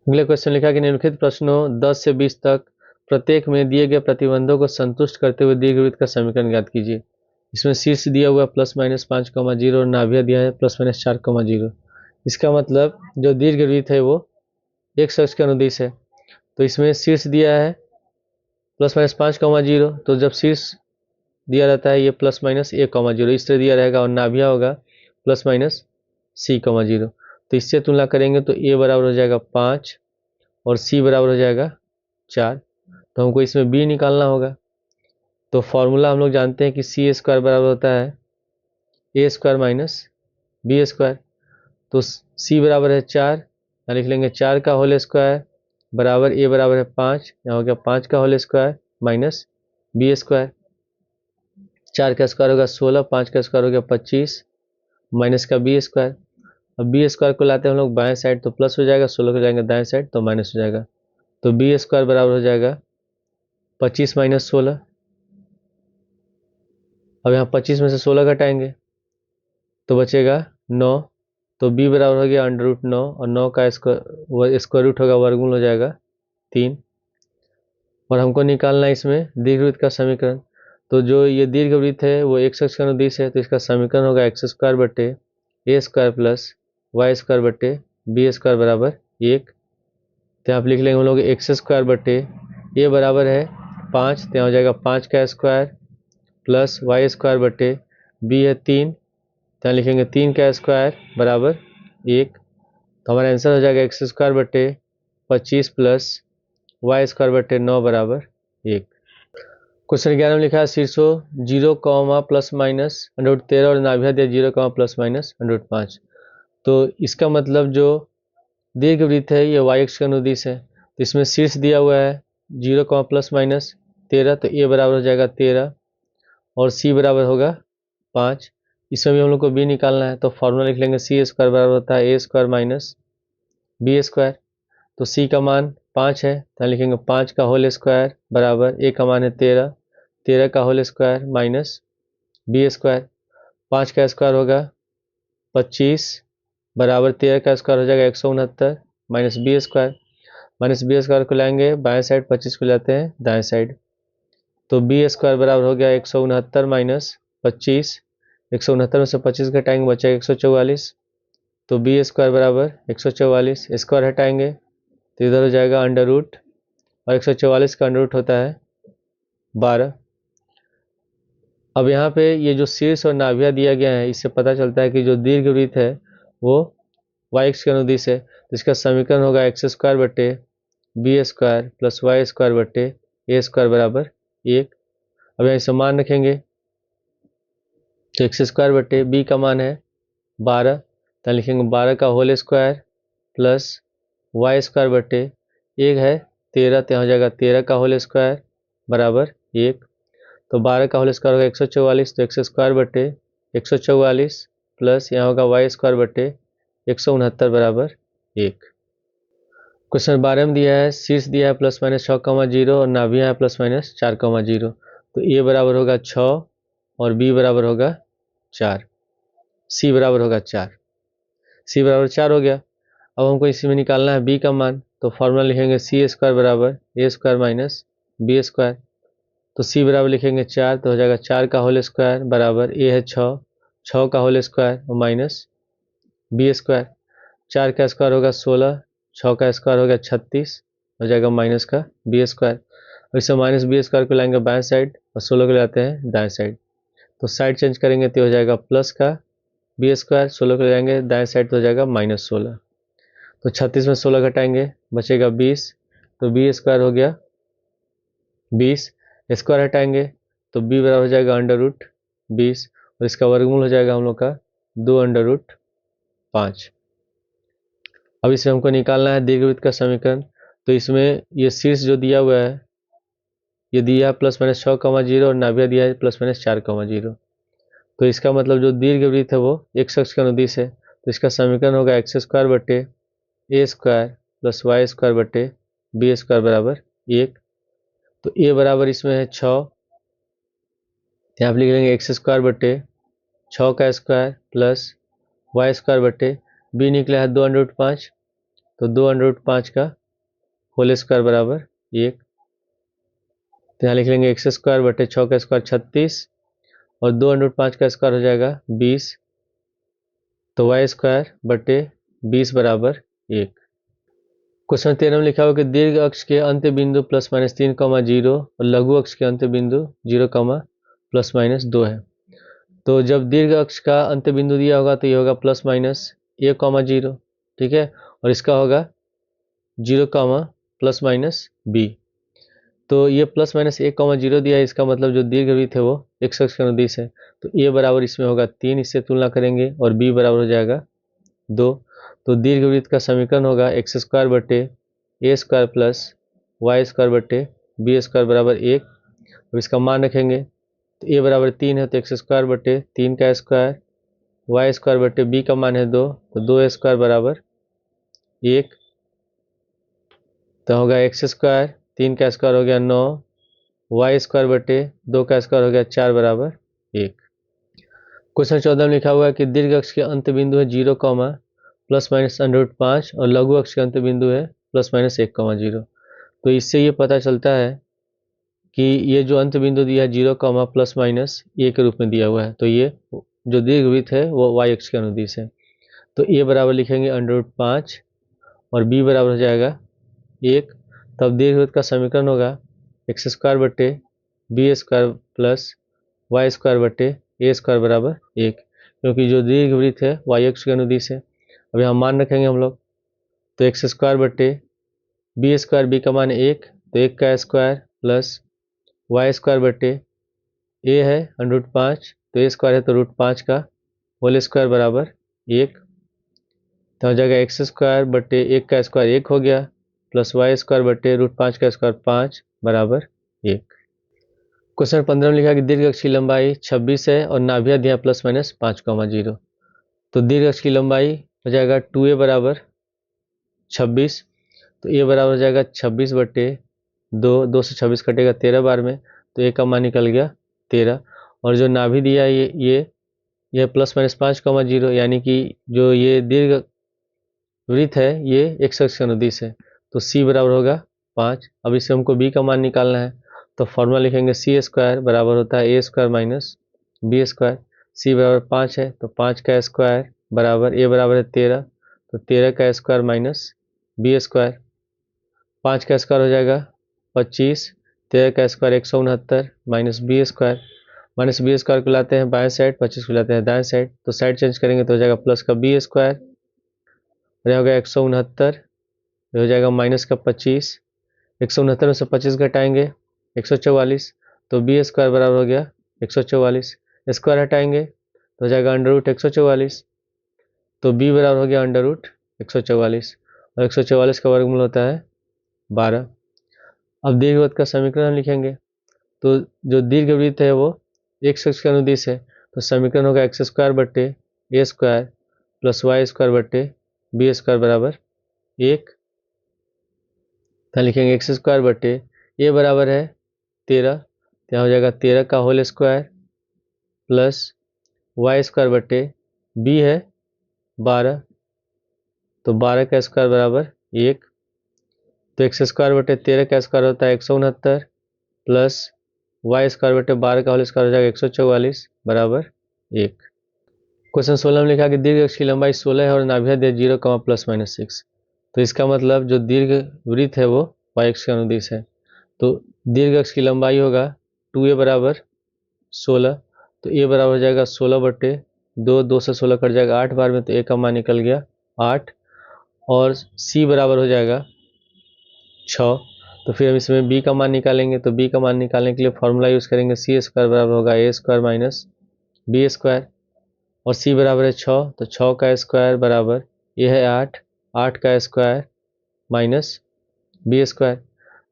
अगले क्वेश्चन लिखा कि निम्नलिखित प्रश्नों 10 से 20 तक प्रत्येक में दिए गए प्रतिबंधों को संतुष्ट करते हुए दीर्घवृत्त का समीकरण ज्ञात कीजिए। इसमें शीर्ष दिया हुआ +-5, 0 और नाभिया दिया है +-4, 0। इसका मतलब जो दीर्घवृत्त है वो x अक्ष के अनुदिश है, तो इसमें शीर्ष दिया है +-5, 0, तो जब शीर्ष दिया रहता है ये +-a, 0 इस तरह दिया रहेगा और नाभिया होगा +-c, 0। तो इससे तुलना करेंगे तो a बराबर हो जाएगा 5 और c बराबर हो जाएगा 4, तो हमको इसमें b निकालना होगा। तो फॉर्मूला हम लोग जानते हैं कि c² बराबर होता है a² - b², तो c बराबर है 4, यहाँ लिख लेंगे 4 का होल स्क्वायर बराबर a बराबर है 5, यहाँ हो गया 5 का होल स्क्वायर माइनस b², 4 का स्क्वायर होगा 16, 5 का स्क्वायर हो गया 25 माइनस का b²। अब b² को लाते हैं हम लोग बाएं साइड तो प्लस हो जाएगा, 16 को जाएंगे दाएं साइड तो माइनस हो जाएगा, तो b² बराबर हो जाएगा 25 - 16। अब यहाँ 25 में से 16 घटाएंगे तो बचेगा 9, तो b बराबर हो गया √9 और 9 का स्क्वायर रूट होगा, वर्गमूल हो जाएगा 3। और हमको निकालना है इसमें दीर्घवृत्त का समीकरण, तो जो ये दीर्घवृत्त है वो x अक्ष का अनुदिश है, तो इसका समीकरण होगा x² a² + y² b² बराबर 1। तो यहाँ आप लिख लेंगे हम लोग x² a बराबर है 5, तो यहाँ हो जाएगा 5 का स्क्वायर प्लस y² b है 3, तो यहाँ लिखेंगे 3 का स्क्वायर बराबर 1, तो हमारा आंसर हो जाएगा x² 25 प्लस y² 9 बराबर 1। क्वेश्चन 11 में लिखा है शीर्षों 0, ±√13 और नाभिया दिया 0, ±√5। तो इसका मतलब जो दीर्घवृत्त है ये y अक्ष का अनुदिश है, तो इसमें शीर्ष दिया हुआ है 0, ±13, तो a बराबर हो जाएगा 13 और c बराबर होगा 5। इसमें भी हम लोग को b निकालना है, तो फॉर्मूला लिख लेंगे c² बराबर होता है a² - b², तो c का मान 5 है, तो लिखेंगे 5 का होल स्क्वायर बराबर a का मान है 13, 13 का होल स्क्वायर माइनस b², 5 का स्क्वायर होगा 25 बराबर 13 का स्क्वायर हो जाएगा 169 माइनस b² को लाएंगे बाएं साइड, 25 को लाते हैं दाएं साइड, तो b² बराबर हो गया 169 माइनस 25, 169 में से 25 घटाएंगे बचेगा 144, तो b² बराबर 144, स्क्वायर हटाएंगे तो इधर हो जाएगा √ और 144 का √ होता है 12। अब यहाँ पे ये जो शीर्ष और नाभिया दिया गया है इससे पता चलता है कि जो दीर्घवृत्त है वो y अक्ष के अनुदिश है, तो इसका समीकरण होगा x² + b² + y² ए स्क्वायर बराबर 1। अब यहाँ इसे मान रखेंगे तो एक्स स्क्वायर बटे बी का मान है 12, तो लिखेंगे 12 का whole square plus Y square बटे 1 है 13, तो यहाँ हो जाएगा 13 का होल स्क्वायर बराबर 1। तो 12 का होल स्क्वायर होगा 144, तो एक्स स्क्वायर बटे 144 प्लस यहाँ होगा वाई स्क्वायर बटे 169 बराबर 1। क्वेश्चन 12 में दिया है शीर्ष दिया है +-6,0 और नाभि है +-4,0। तो ए बराबर होगा 6 और बी बराबर होगा 4, सी बराबर होगा 4। सी बराबर 4 हो गया। अब हमको इसी में निकालना है बी का मान, तो फॉर्मूला लिखेंगे सी स्क्वायर बराबर ए स्क्वायर माइनस बी स्क्वायर। तो सी बराबर लिखेंगे 4, तो हो जाएगा 4 का होल स्क्वायर बराबर ए है 6, 6 का होल स्क्वायर और माइनस बी स्क्वायर। 4 का स्क्वायर होगा 16, 6 का स्क्वायर हो गया 36, हो जाएगा माइनस का बी स्क्वायर। और इसे माइनस बी स्क्वायर को लाएंगे बाएं साइड और 16 को लाते हैं दाएं साइड। तो साइड चेंज करेंगे तो हो जाएगा प्लस का बी स्क्वायर, 16 को ले जाएंगे दाएं साइड तो हो जाएगा -16। तो 36 में 16 घटाएंगे बचेगा 20, तो बी स्क्वायर हो गया 20। स्क्वायर हटाएंगे तो बी बराबर हो जाएगा √20 और इसका वर्गमूल हो जाएगा हम लोग का 2√5। अब इसे हमको निकालना है दीर्घवृत्त का समीकरण। तो इसमें ये शीर्ष जो दिया हुआ है ये दिया है +-6,0 और नाभि दिया है +-4,0। तो इसका मतलब जो दीर्घवृत्त है वो x अक्ष के अनुदिश है। तो इसका समीकरण होगा एक्स स्क्वायर बटे A square plus Y square बटे बी स्क्वायर बराबर 1। तो ए बराबर इसमें है 6, यहाँ पर लिख लेंगे एक्स स्क्वायर बटे 6 का स्क्वायर प्लस वाई स्क्वायर बटे बी निकला है 2√5, तो 2√5 का होल स्क्वायर बराबर 1। तो यहाँ लिख लेंगे एक्स स्क्वायर बटे 6 का स्क्वायर 36 और 2√5 का स्क्वायर हो जाएगा 20, तो वाई स्क्वायर बटे 20 बराबर 1। क्वेश्चन 13 में लिखा हुआ कि दीर्घ अक्ष के अंत्य बिंदु +-3,0 और लघु अक्ष के अंत्य बिंदु 0, +-2 है। तो जब दीर्घ अक्ष का अंत्य बिंदु दिया होगा तो ये होगा +-1,0, ठीक है, और इसका होगा 0, ±b। तो ये +-1,0 दिया है, इसका मतलब जो दीर्घवृत्त है वो x अक्ष के अनुदिश है। तो a बराबर इसमें होगा 3, इससे तुलना करेंगे और b बराबर हो जाएगा 2। तो दीर्घवृत्त का समीकरण होगा एक्स स्क्वायर बटे A square plus Y square बटे बी स्क्वायर बराबर 1। अब इसका मान रखेंगे तो a बराबर 3 है तो एक्स स्क्वायर बटे 3 का स्क्वायर, वाई स्क्वायर बटे b का मान है 2, तो 2 स्क्वायर बराबर 1। तो होगा एक्स स्क्वायर 3 का स्क्वायर हो गया 9, वाई स्क्वायर बटे 2 का स्क्वायर हो गया 4 बराबर 1। क्वेश्चन 14 में लिखा हुआ है कि दीर्घ अक्ष के अंत बिंदु है 0, ±5 और लघु अक्ष के अंत बिंदु है +-1,0। तो इससे ये पता चलता है कि ये जो अंत बिंदु दिया है 0, ±a के रूप में दिया हुआ है, तो ये जो दीर्घवृत्त है वो y अक्ष के अनुदिश है। तो a बराबर लिखेंगे √5 और b बराबर हो जाएगा 1। तब दीर्घवृत्त का समीकरण होगा एक्स स्क्वायर बटे B square plus Y square बटे ए स्क्वायर बराबर 1, क्योंकि जो दीर्घवृत्त है वाई अक्ष के अनुदिश है। अब यहाँ मान रखेंगे हम लोग, तो एक्स स्क्वायर बटे बी स्क्वायर, बी का मान 1, तो 1 का स्क्वायर प्लस वाई स्क्वायर बटे ए है √5, तो ए स्क्वायर है तो √5 का होल स्क्वायर बराबर 1। तो हो जाएगा एक्स स्क्वायर बटे 1 का स्क्वायर 1 हो गया प्लस वाई स्क्वायर बटे √5 का स्क्वायर 5 बराबर 1। क्वेश्चन 15 में लिखा कि दीर्घ अक्ष की लंबाई 26 है और नाभि दिया +-5,0। तो दीर्घ अक्ष की लंबाई हो जाएगा 2a बराबर 26, तो a बराबर हो जाएगा 26 बटे 2, 2 से 26 कटेगा 13 बार में, तो a का मान निकल गया 13। और जो नाभि दिया है ये +-5,0, यानी कि जो ये दीर्घ वृत्त है ये x अक्ष के अनुदिश है। तो c बराबर होगा 5। अब इसे हमको b का मान निकालना है, तो फॉर्मूला लिखेंगे सी स्क्वायर बराबर होता है ए स्क्वायर माइनस बी स्क्वायर। सी बराबर 5 है तो 5 का स्क्वायर बराबर ए बराबर है 13, तो 13 का स्क्वायर माइनस बी स्क्वायर। 5 का स्क्वायर हो जाएगा 25, 13 का square 169 minus B square. Minus B square को लाते हैं बाएं साइड, 25 को लाते हैं दाएं साइड, तो साइड चेंज करेंगे तो हो जाएगा प्लस का बी स्क्वायर, यह हो गया 169, हो जाएगा माइनस का 25। 169 में से 25 घटाएंगे 144, तो बी स्क्वायर बराबर हो गया 144। स्क्वायर हटाएंगे तो हो जाएगा अंडर रूट 144, तो बी बराबर हो गया अंडर रूट 144, और 144 का वर्गमूल होता है 12। अब दीर्घवृत्त का समीकरण हम लिखेंगे, तो जो दीर्घवृत्त है वो एक्स अक्ष के अनुदिश है, तो समीकरण होगा एक्स स्क्वायर बट्टे ए स्क्वायर प्लस वाई स्क्वायर बट्टे बी स्क्वायर बराबर 1। तो लिखेंगे एक्स स्क्वायर बट्टे ए बराबर है 13, तो यहाँ हो जाएगा 13 का whole square plus Y square बट्टे बी है 12, तो 12 का स्क्वायर बराबर 1। तो एक्स स्क्वायर बटे 13 का स्क्वायर होता है 169 प्लस वाई स्क्वायर बटे 12 का होल स्क्वायर हो जाएगा 144 बराबर 1। क्वेश्चन 16 में लिखा कि दीर्घ अक्ष की लंबाई 16 है और नाभिया दे 0, +-6। तो इसका मतलब जो दीर्घ वृत्त है वो वाई अक्ष के अनुदिश है, तो दीर्घ अक्ष की लंबाई होगा 2a बराबर 16, तो a बराबर हो जाएगा 16 बटे 2, 2 से 16 कट जाएगा 8 बार में, तो a का मान निकल गया 8, और c बराबर हो जाएगा 6। तो फिर हम इसमें b का मान निकालेंगे, तो b का मान निकालने के लिए फॉर्मूला यूज़ करेंगे, सी स्क्वायर बराबर होगा a square minus B square, और c बराबर है 6, तो 6 का स्क्वायर बराबर ये है 8, 8 का स्क्वायर माइनस बी स्क्वायर,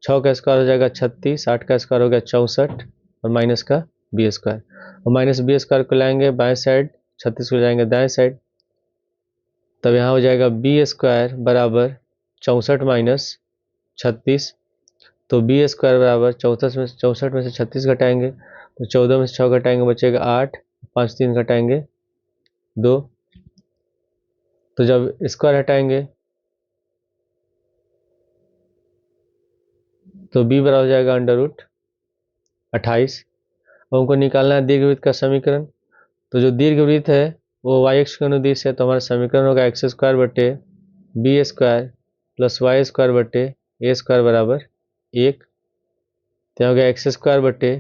6 का स्क्वायर हो जाएगा 36, 8 का स्क्वायर हो गया 64, और माइनस का बी स्क्वायर, और माइनस बी स्क्वायर को लाएंगे बाएं साइड, 36 को जाएंगे दाएं साइड, तब यहाँ हो जाएगा बी स्क्वायर बराबर 64 माइनस 36, तो बी स्क्वायर बराबर 64 में से 36 घटाएंगे तो 14 में से 6 घटाएंगे बचेगा 8, 5 3 घटाएंगे 2, तो जब स्क्वायर हटाएंगे तो b बराबर हो जाएगा अंडर रूट 28। अब हमको निकालना है दीर्घवृत्त का समीकरण, तो जो दीर्घवृत्त है वो वाई अक्ष के अनुदिश है, तो हमारा समीकरण होगा एक्स स्क्वायर बटे B square plus Y square बटे ए स्क्वायर बराबर 1। तो हो गया एक्स स्क्वायर बटे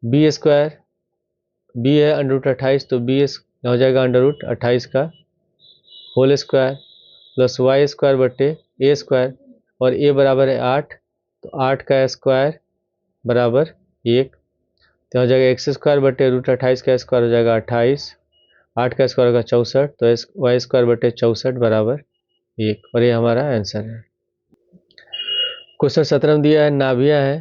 बी स्क्वायर, बी है अंडर रूट 28, तो बी हो जाएगा अंडर रूट 28 का whole square plus Y square बटे ए स्क्वायर, और ए बराबर है 8, तो 8 का स्क्वायर बराबर 1। तो हो जाएगा एक्स स्क्वायर बटे रूट 28 का स्क्वायर हो जाएगा 28, 8 का स्क्वायर होगा 64, तो वाई स्क्वायर बटे 64 बराबर 1, और ये हमारा आंसर है। क्वेश्चन 17 में दिया है नाभिया है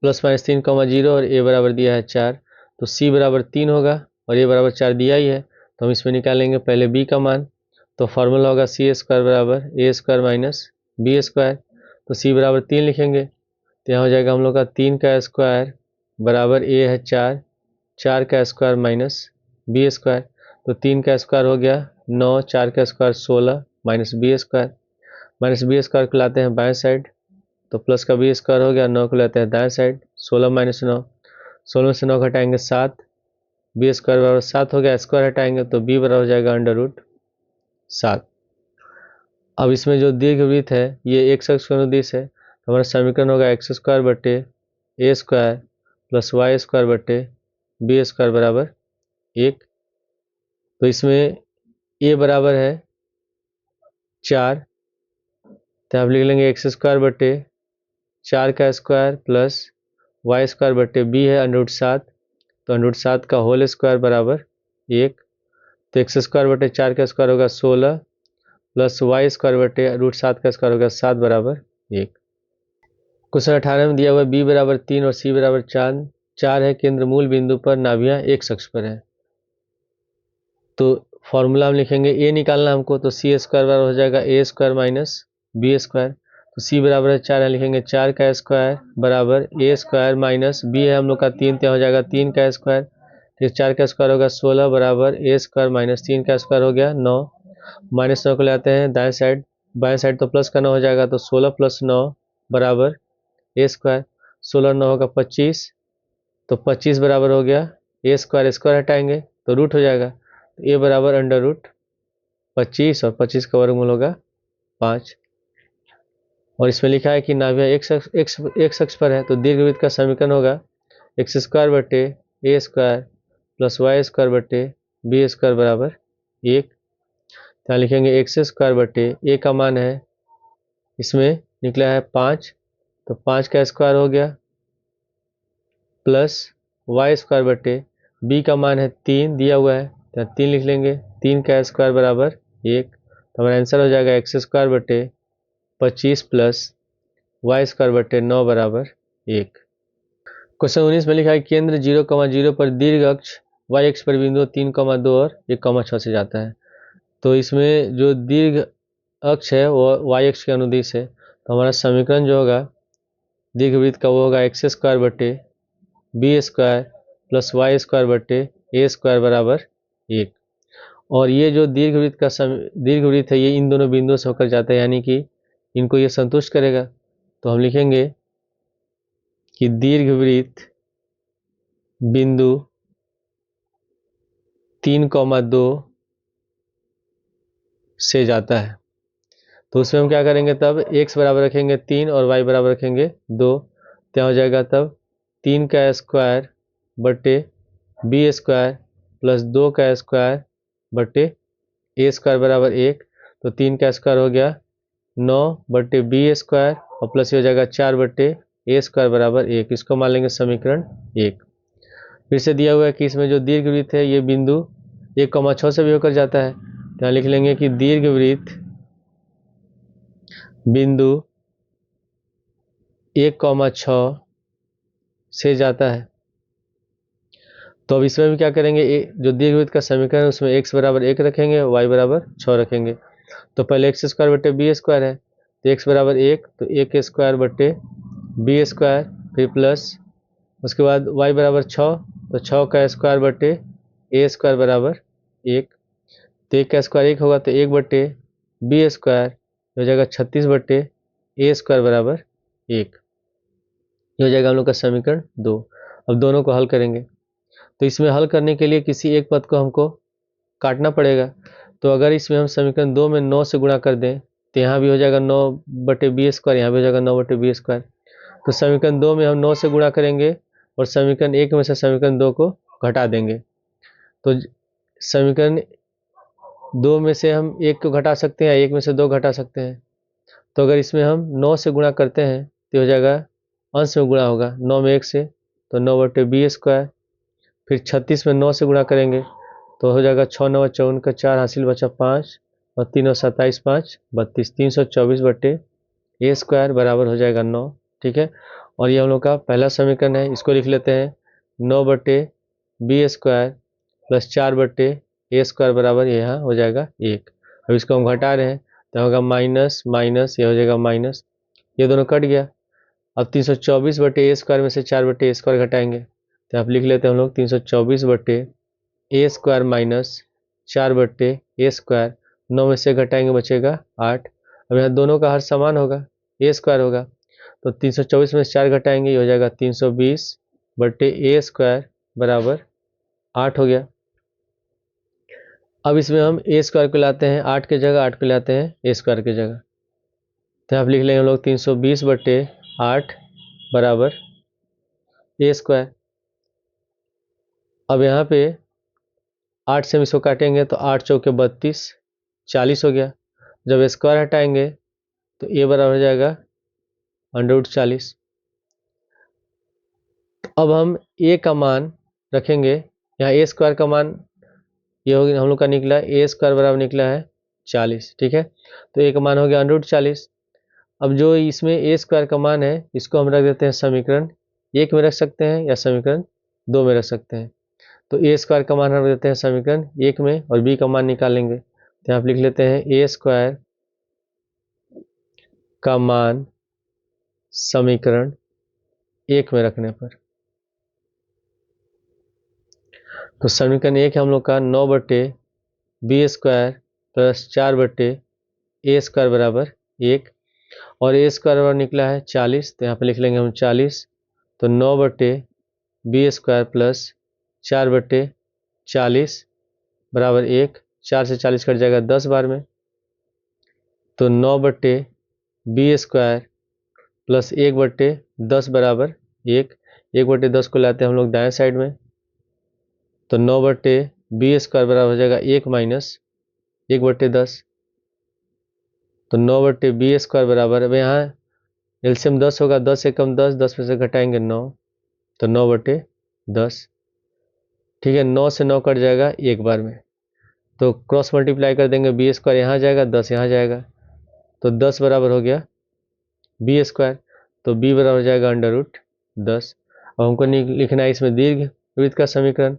+-3, 0 और ए बराबर दिया है 4, तो सी बराबर 3 होगा और ए बराबर 4 दिया ही है, तो हम इसमें निकालेंगे पहले बी का मान, तो फार्मूला होगा सी स्क्वायर बराबर ए स्क्वायर माइनस बी स्क्वायर, तो सी बराबर 3 लिखेंगे, तो यहाँ हो जाएगा हम लोग का 3 का स्क्वायर बराबर ए है 4, 4 का स्क्वायर माइनस बी स्क्वायर, तो 3 का स्क्वायर हो गया 9, 4 का स्क्वायर 16 माइनस बी स्क्वायर को लाते हैं बाएं साइड, तो प्लस का बी स्क्वायर हो गया, 9 को लेते हैं दाएं साइड, 16 माइनस 9, 16 से 9 घटाएंगे 7, बी स्क्वायर बराबर 7 हो गया, स्क्वायर हटाएंगे तो बी बराबर हो जाएगा अंडर रूट 7। अब इसमें जो दीर्घवृत्त है ये एक्स अक्ष के अनुदिश है, तो हमारा समीकरण होगा एक्स स्क्वायर बटे A square plus Y square बटे बी स्क्वायर बराबर 1। तो इसमें ए बराबर है 4, तो आप लिख लेंगे एक्स स्क्वायर बटे 4 का स्क्वायर प्लस वाई स्क्वायर बटे बी है अंडर रूट 7, तो अंडर रूट 7 का होल स्क्वायर बराबर 1, तो एक्स स्क्वायर बटे 4 का स्क्वायर होगा 16 प्लस वाई स्क्वायर बटे रूट 7 का स्क्वायर होगा 7 बराबर 1। क्वेश्चन 18 में दिया हुआ बी बराबर 3 और सी बराबर 4 है, केंद्र मूल बिंदु पर नाभियां एक अक्ष पर है, तो फॉर्मूला हम लिखेंगे ए निकालना हमको, तो सी स्क्वायर बराबर हो जाएगा ए स्क्वायर माइनस बी स्क्वायर, तो सी बराबर है 4 है, लिखेंगे 4 का स्क्वायर बराबर ए स्क्वायर माइनस बी है हम लोग का 3, तो हो जाएगा 3 का स्क्वायर, फिर 4 का स्क्वायर होगा 16 बराबर ए स्क्वायर माइनस 3 का स्क्वायर हो गया 9, माइनस 9 को लाते हैं दाएं साइड, बाएं साइड तो प्लस का 9 हो जाएगा, तो 16 प्लस 9 बराबर ए स्क्वायर, 16 9 होगा 25, तो 25 बराबर हो गया ए स्क्वायर, स्क्वायर हटाएंगे तो रूट हो जाएगा, तो ए बराबर अंडर रूट 25 और 25 का वर्गमूल होगा 5। और इसमें लिखा है कि नाभिया एक्स अक्ष पर है, तो दीर्घवृत्त का समीकरण होगा एक्स स्क्वायर बटे A square plus Y square बटे बी स्क्वायर बराबर 1। यहाँ लिखेंगे एक्स स्क्वायर बटे ए का मान है इसमें निकला है 5, तो 5 का स्क्वायर हो गया प्लस वाई स्क्वायर बटे बी का मान है 3 दिया हुआ है तो 3 लिख लेंगे, 3 का स्क्वायर बराबर 1। तो हमारा आंसर हो जाएगा एक्स स्क्वायर बटे 25 प्लस वाई स्क्वायर बटे 9 बराबर 1। क्वेश्चन 19 में लिखा है केंद्र 0,0 पर दीर्घ अक्ष वाई अक्ष पर बिंदु 3,2 और 1,6 से जाता है। तो इसमें जो दीर्घ अक्ष है वो वाई अक्ष के अनुदिश है। तो हमारा समीकरण जो होगा दीर्घवृत्त का वो होगा एक्स स्क्वायर बटे B square plus Y square बटे ए स्क्वायर बराबर 1। और ये जो दीर्घवृत्त है ये इन दोनों बिंदुओं से होकर जाता है, यानी कि इनको ये संतुष्ट करेगा। तो हम लिखेंगे कि दीर्घवृत्त बिंदु 3,2 से जाता है। तो उसमें हम क्या करेंगे, तब x बराबर रखेंगे 3 और y बराबर रखेंगे 2। क्या हो जाएगा तब 3 का स्क्वायर बटे बी स्क्वायर प्लस 2 का स्क्वायर बटे ए स्क्वायर बराबर 1। तो 3 का स्क्वायर हो गया 9 बटे बी स्क्वायर और प्लस ये हो जाएगा 4 बटे ए स्क्वायर बराबर 1। इसको मान लेंगे समीकरण 1। फिर से दिया हुआ है कि इसमें जो दीर्घवृत्त है ये बिंदु 1,6 से भी होकर जाता है। तो यहाँ लिख लेंगे कि दीर्घवृत्त बिंदु 1,6 से जाता है। तो अब इसमें भी क्या करेंगे, जो दीर्घवृत्त का समीकरण है उसमें x बराबर 1 रखेंगे, y बराबर 6 रखेंगे। तो पहले एक्स स्क्वायर बटे बी स्क्वायर है तो x बराबर 1, तो 1 स्क्वायर बटे बी स्क्वायर, फिर प्लस उसके बाद y बराबर 6, तो 6 का स्क्वायर बटे ए स्क्वायर बराबर 1। तो 1 का स्क्वायर 1 होगा तो 1 बटे बी स्क्वायर हो जाएगा 36 बटे ए स्क्वायर बराबर 1। ये हो जाएगा हम लोग का समीकरण 2। अब दोनों को हल करेंगे। तो इसमें हल करने के लिए किसी एक पद को हमको काटना पड़ेगा। तो अगर इसमें हम समीकरण 2 में 9 से गुणा कर दें तो यहाँ भी हो जाएगा 9 बटे बी स्क्वायर, यहाँ भी हो जाएगा 9 बटे बी स्क्वायर। तो समीकरण 2 में हम 9 से गुणा करेंगे और समीकरण 1 में से समीकरण 2 को घटा देंगे। तो समीकरण 2 में से हम 1 को घटा सकते हैं या 1 में से 2 घटा सकते हैं। तो अगर इसमें हम 9 से गुणा करते हैं तो हो जाएगा अंश में गुणा होगा 9 में 1 से, तो 9 बटे बी स्क्वायर। फिर 36 में 9 से गुणा करेंगे तो हो जाएगा 6 9 54 का 4 हासिल बचा 5 और 3 और 27 5 32, 324 बटे ए स्क्वायर बराबर हो जाएगा 9। ठीक है, और ये हम लोग का पहला समीकरण है। इसको लिख लेते हैं 9 बटे बी स्क्वायर प्लस 4 बटे ए स्क्वायर बराबर यहाँ हो जाएगा 1। अब इसको हम घटा रहे हैं तो होगा माइनस माइनस, ये हो जाएगा माइनस, ये दोनों कट गया। अब 324 बटे ए स्क्वायर में से 4 बटे ए स्क्वायर घटाएंगे तो आप लिख लेते हैं हम लोग 324 बटे ए स्क्वायर माइनस 4 बटे ए स्क्वायर, 9 में से घटाएंगे बचेगा 8। अब यहाँ दोनों का हर समान होगा, ए स्क्वायर होगा, तो 324 में से 4 घटाएंगे, ये हो जाएगा 320 बटे ए स्क्वायर बराबर 8 हो गया। अब इसमें हम ए स्क्वायर को लाते हैं 8 के जगह, 8 को लाते हैं ए स्क्वायर की जगह, तो आप लिख लेंगे हम लोग 320 बटे 8 बराबर ए स्क्वायर। अब यहाँ पे 8 से हम इसको काटेंगे तो 8 चौके 32, 40 हो गया। जब स्क्वायर हटाएंगे तो ए बराबर हो जाएगा √40। अब हम ए का मान रखेंगे, यहाँ ए स्क्वायर का मान ये हो गया हम लोग का निकला, ए स्क्वायर बराबर निकला है 40। ठीक है, तो ए का मान हो गया √40। अब जो इसमें ए स्क्वायर का मान है इसको हम रख देते हैं समीकरण 1 में रख सकते हैं या समीकरण 2 में रख सकते हैं। तो ए स्क्वायर का मान हम रख देते हैं समीकरण 1 में और बी का मान निकालेंगे तो आप लिख लेते हैं ए स्क्वायर का मान समीकरण 1 में रखने पर। तो समीकरण 1 हम लोग का 9 बटे बी स्क्वायर प्लस 4 बटे ए स्क्वायर बराबर 1 और ए स्क्वायर बराबर निकला है 40, तो यहाँ पे लिख लेंगे हम 40। तो 9 बटे बी स्क्वायर प्लस 4 बटे 40 बराबर 1, 4 से 40 कट जाएगा 10 बार में, तो 9 बटे बी स्क्वायर प्लस 1 बटे 10 बराबर 1। 1 बटे 10 को लाते हैं हम लोग दाएं साइड में, तो 9 बटे बी स्क्वायर बराबर हो जाएगा 1 माइनस 1 बटे 10, तो 9 बटे बी स्क्वायर बराबर, अब यहाँ एलसीएम 10 होगा, 10 से कम 10, 10 में से घटाएंगे 9, तो 9/10। ठीक है, 9 से 9 कट जाएगा एक बार में, तो क्रॉस मल्टीप्लाई कर देंगे, बी स्क्वायर यहाँ जाएगा, 10 यहाँ जाएगा, तो 10 बराबर हो गया बी स्क्वायर, तो बी बराबर हो जाएगा √10। अब हमको लिखना है इसमें दीर्घ वृत्त का समीकरण,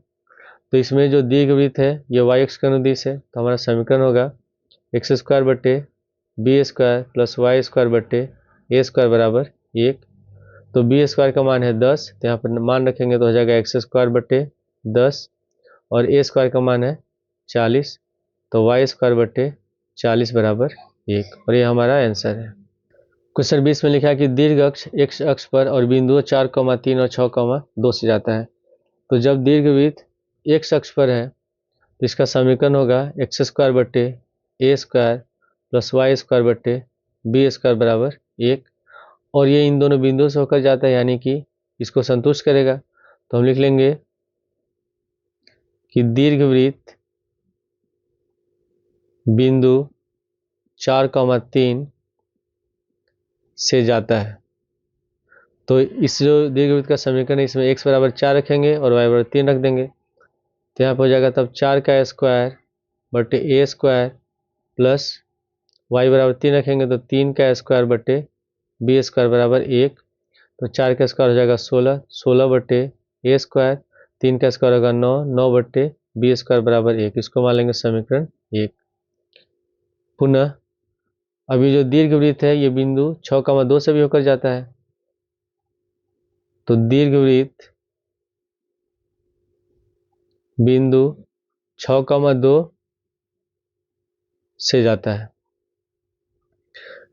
तो इसमें जो दीर्घ वृत्त है ये वाई एक्स का अनुदिश है, तो हमारा समीकरण होगा x² / b² + y² / a² = 1। तो बी स्क्वायर का मान है 10, तो यहाँ पर मान रखेंगे तो हो जाएगा x² / 10, और a स्क्वायर का मान है 40, तो y² / 40 = 1, और ये हमारा आंसर है। क्वेश्चन 20 में लिखा है कि दीर्घ अक्ष x अक्ष पर और बिंदुओं 4, 3 और 6, 2 से जाता है। तो जब दीर्घवृत्त x अक्ष पर है तो इसका समीकरण होगा x² / a² + y² / b² = 1, और ये इन दोनों बिंदुओं से होकर जाता है, यानी कि इसको संतुष्ट करेगा। तो हम लिख लेंगे कि दीर्घवृत्त बिंदु 4, 3 से जाता है। तो इस जो दीर्घवृत्त का समीकरण है इसमें x = 4 रखेंगे और y = 3 रख देंगे, तो यहाँ पर हो जाएगा तब 4² / a² प्लस y = 3 रखेंगे तो 3² / b² = 1, तो 4 का स्क्वायर हो जाएगा 16, 16/a², 3 का स्क्वायर होगा 9, 9/b² = 1, इसको मान लेंगे समीकरण 1। पुनः अभी जो दीर्घवृत्त है ये बिंदु 6, 2 से भी होकर जाता है, तो दीर्घवृत्त बिंदु 6, 2 से जाता है,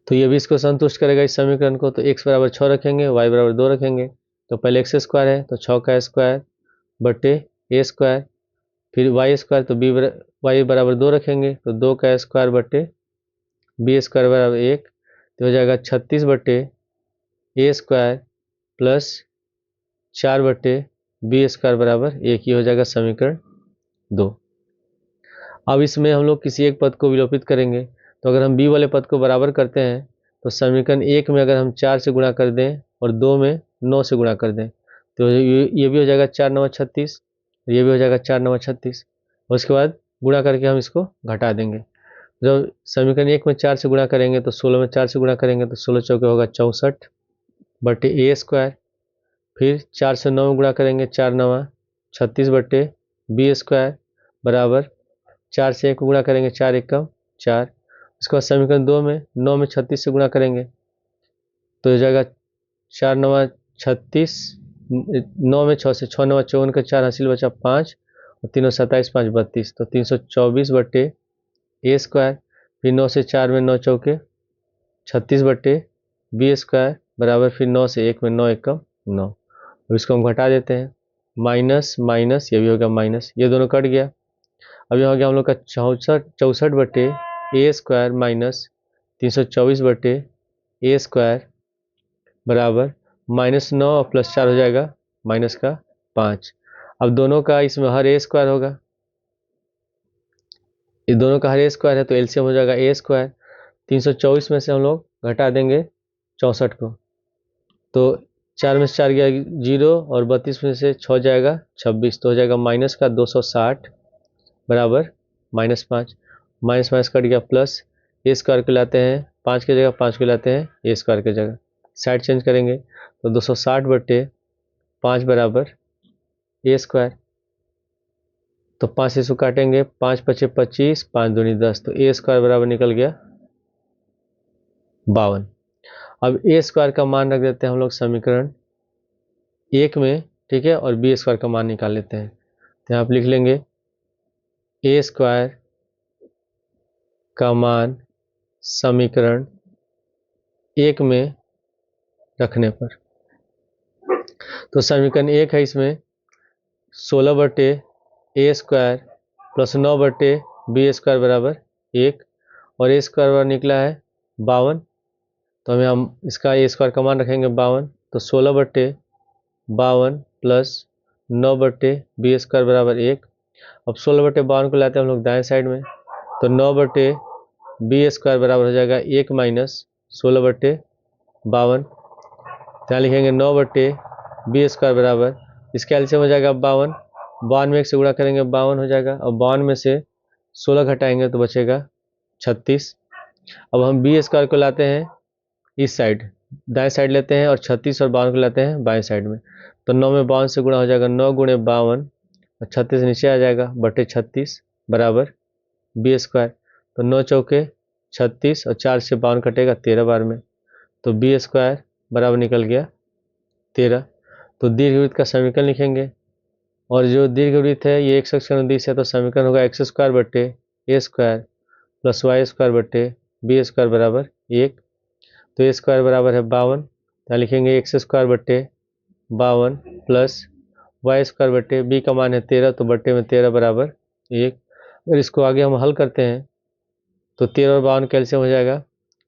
तो ये भी इसको संतुष्ट करेगा इस समीकरण को। तो x = 6 रखेंगे, y = 2 रखेंगे, तो पहले x² है तो 6² / a², फिर y², तो y = 2 रखेंगे, तो 2² / b² = 1, तो हो जाएगा 36/a² प्लस 4/b² = 1, ये हो जाएगा समीकरण 2। अब इसमें हम लोग किसी एक पद को विलोपित करेंगे, तो अगर हम b वाले पद को बराबर करते हैं तो समीकरण 1 में अगर हम 4 से गुणा कर दें और 2 में 9 से गुणा कर दें तो ये भी हो जाएगा 4 9 36, ये भी हो जाएगा 4 9 36, उसके बाद गुणा करके हम इसको घटा देंगे। जब समीकरण 1 में 4 से गुणा करेंगे तो 16 में 4 से गुणा करेंगे तो 16 चौके होगा 64/a², फिर 4 से 9 में गुणा करेंगे, 4 9 36/b² बराबर 4 से 1 को गुणा करेंगे, 4 1 4। इसके बाद समीकरण 2 में 9 में 36 से गुणा करेंगे तो हो जाएगा 4 9 36, 9 में 6 से 6 9 54 का 4 हासिल बचा 5, और 3 27 5 32, तो 324/a², फिर 9 से 4 में 9 चौके 36/b² बराबर, फिर 9 से 1 में 9 1 9। अब इसको हम घटा देते हैं, माइनस माइनस ये भी होगा माइनस, ये दोनों कट गया। अब यहाँ हो गया हम लोग का 64/a² माइनस 324/a² बराबर -9 और +4 हो जाएगा -5। अब दोनों का इसमें हर a² होगा, इस दोनों का हर a² है तो एलसीएम हो जाएगा a²। 324 में से हम लोग घटा देंगे 64 को, तो 4 में से 4 गया 0, और 32 में से 6 जाएगा 26, तो हो जाएगा -260 बराबर -5। माइनस माइनस कट गया, प्लस a² को लाते हैं 5 की जगह, 5 को लाते हैं a² की जगह, साइड चेंज करेंगे तो 260/5 बराबर a²। तो 5 से इसको काटेंगे, 5 × 5 = 25, 5 दूनी 10, तो a² बराबर निकल गया 52। अब a² का मान रख देते हैं हम लोग समीकरण 1 में, ठीक है, और b² का मान निकाल लेते हैं। तो यहाँ आप लिख लेंगे a² का मान समीकरण 1 में रखने पर, तो समीकरण 1 है इसमें 16/a² प्लस 9/b² बराबर 1, और a² निकला है 52, तो हम इसका a² का मान रखेंगे 52, तो 16/52 प्लस 9/b² बराबर 1। अब 16/52 को लाते हैं हम लोग दाएं साइड में, तो 9/b² बराबर हो जाएगा 1 - 16/52, यहाँ लिखेंगे बी स्क्वायर बराबर, इसका एलसीएम हो जाएगा 52, 52 में 1 से गुणा करेंगे 52 हो जाएगा, और 52 में से 16 घटाएंगे तो बचेगा 36। अब हम बी स्क्वायर को लाते हैं इस साइड, दाएं साइड लेते हैं, और 36 और 52 को लाते हैं बाएं साइड में, तो 9 में 52 से गुणा हो जाएगा, 9 गुणे 52 और 36 नीचे आ जाएगा बटे 36 बराबर बी स्क्वायर। तो 9 चौके 36 और 4 से 52 कटेगा 13 बार में, तो बी स्क्वायर बराबर निकल गया 13। तो दीर्घवृत्त का समीकरण लिखेंगे, और जो दीर्घवृत्त है ये एक्स अक्ष का अनुदिश है, तो समीकरण होगा एक्स स्क्वायर बटे A square plus Y square बटे बी स्क्वायर बराबर 1। तो ए स्क्वायर बराबर है 52, यहाँ लिखेंगे एक्स स्क्वायर बटे 52 प्लस वाई स्क्वायर बटे बी का मान है 13, तो बटे में 13 बराबर 1। अगर इसको आगे हम हल करते हैं तो 13 और 52 कैल्सियम हो जाएगा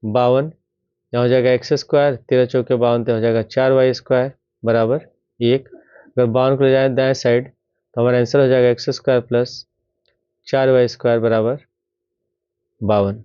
52, यहाँ हो जाएगा एक्स स्क्वायर, 13 चौके 52 तो हो जाएगा 4 वाई स्क्वायर बराबर 1। अगर 52 को ले जाए दाएं साइड तो हमारा आंसर हो जाएगा X square plus 4 Y square बराबर 52।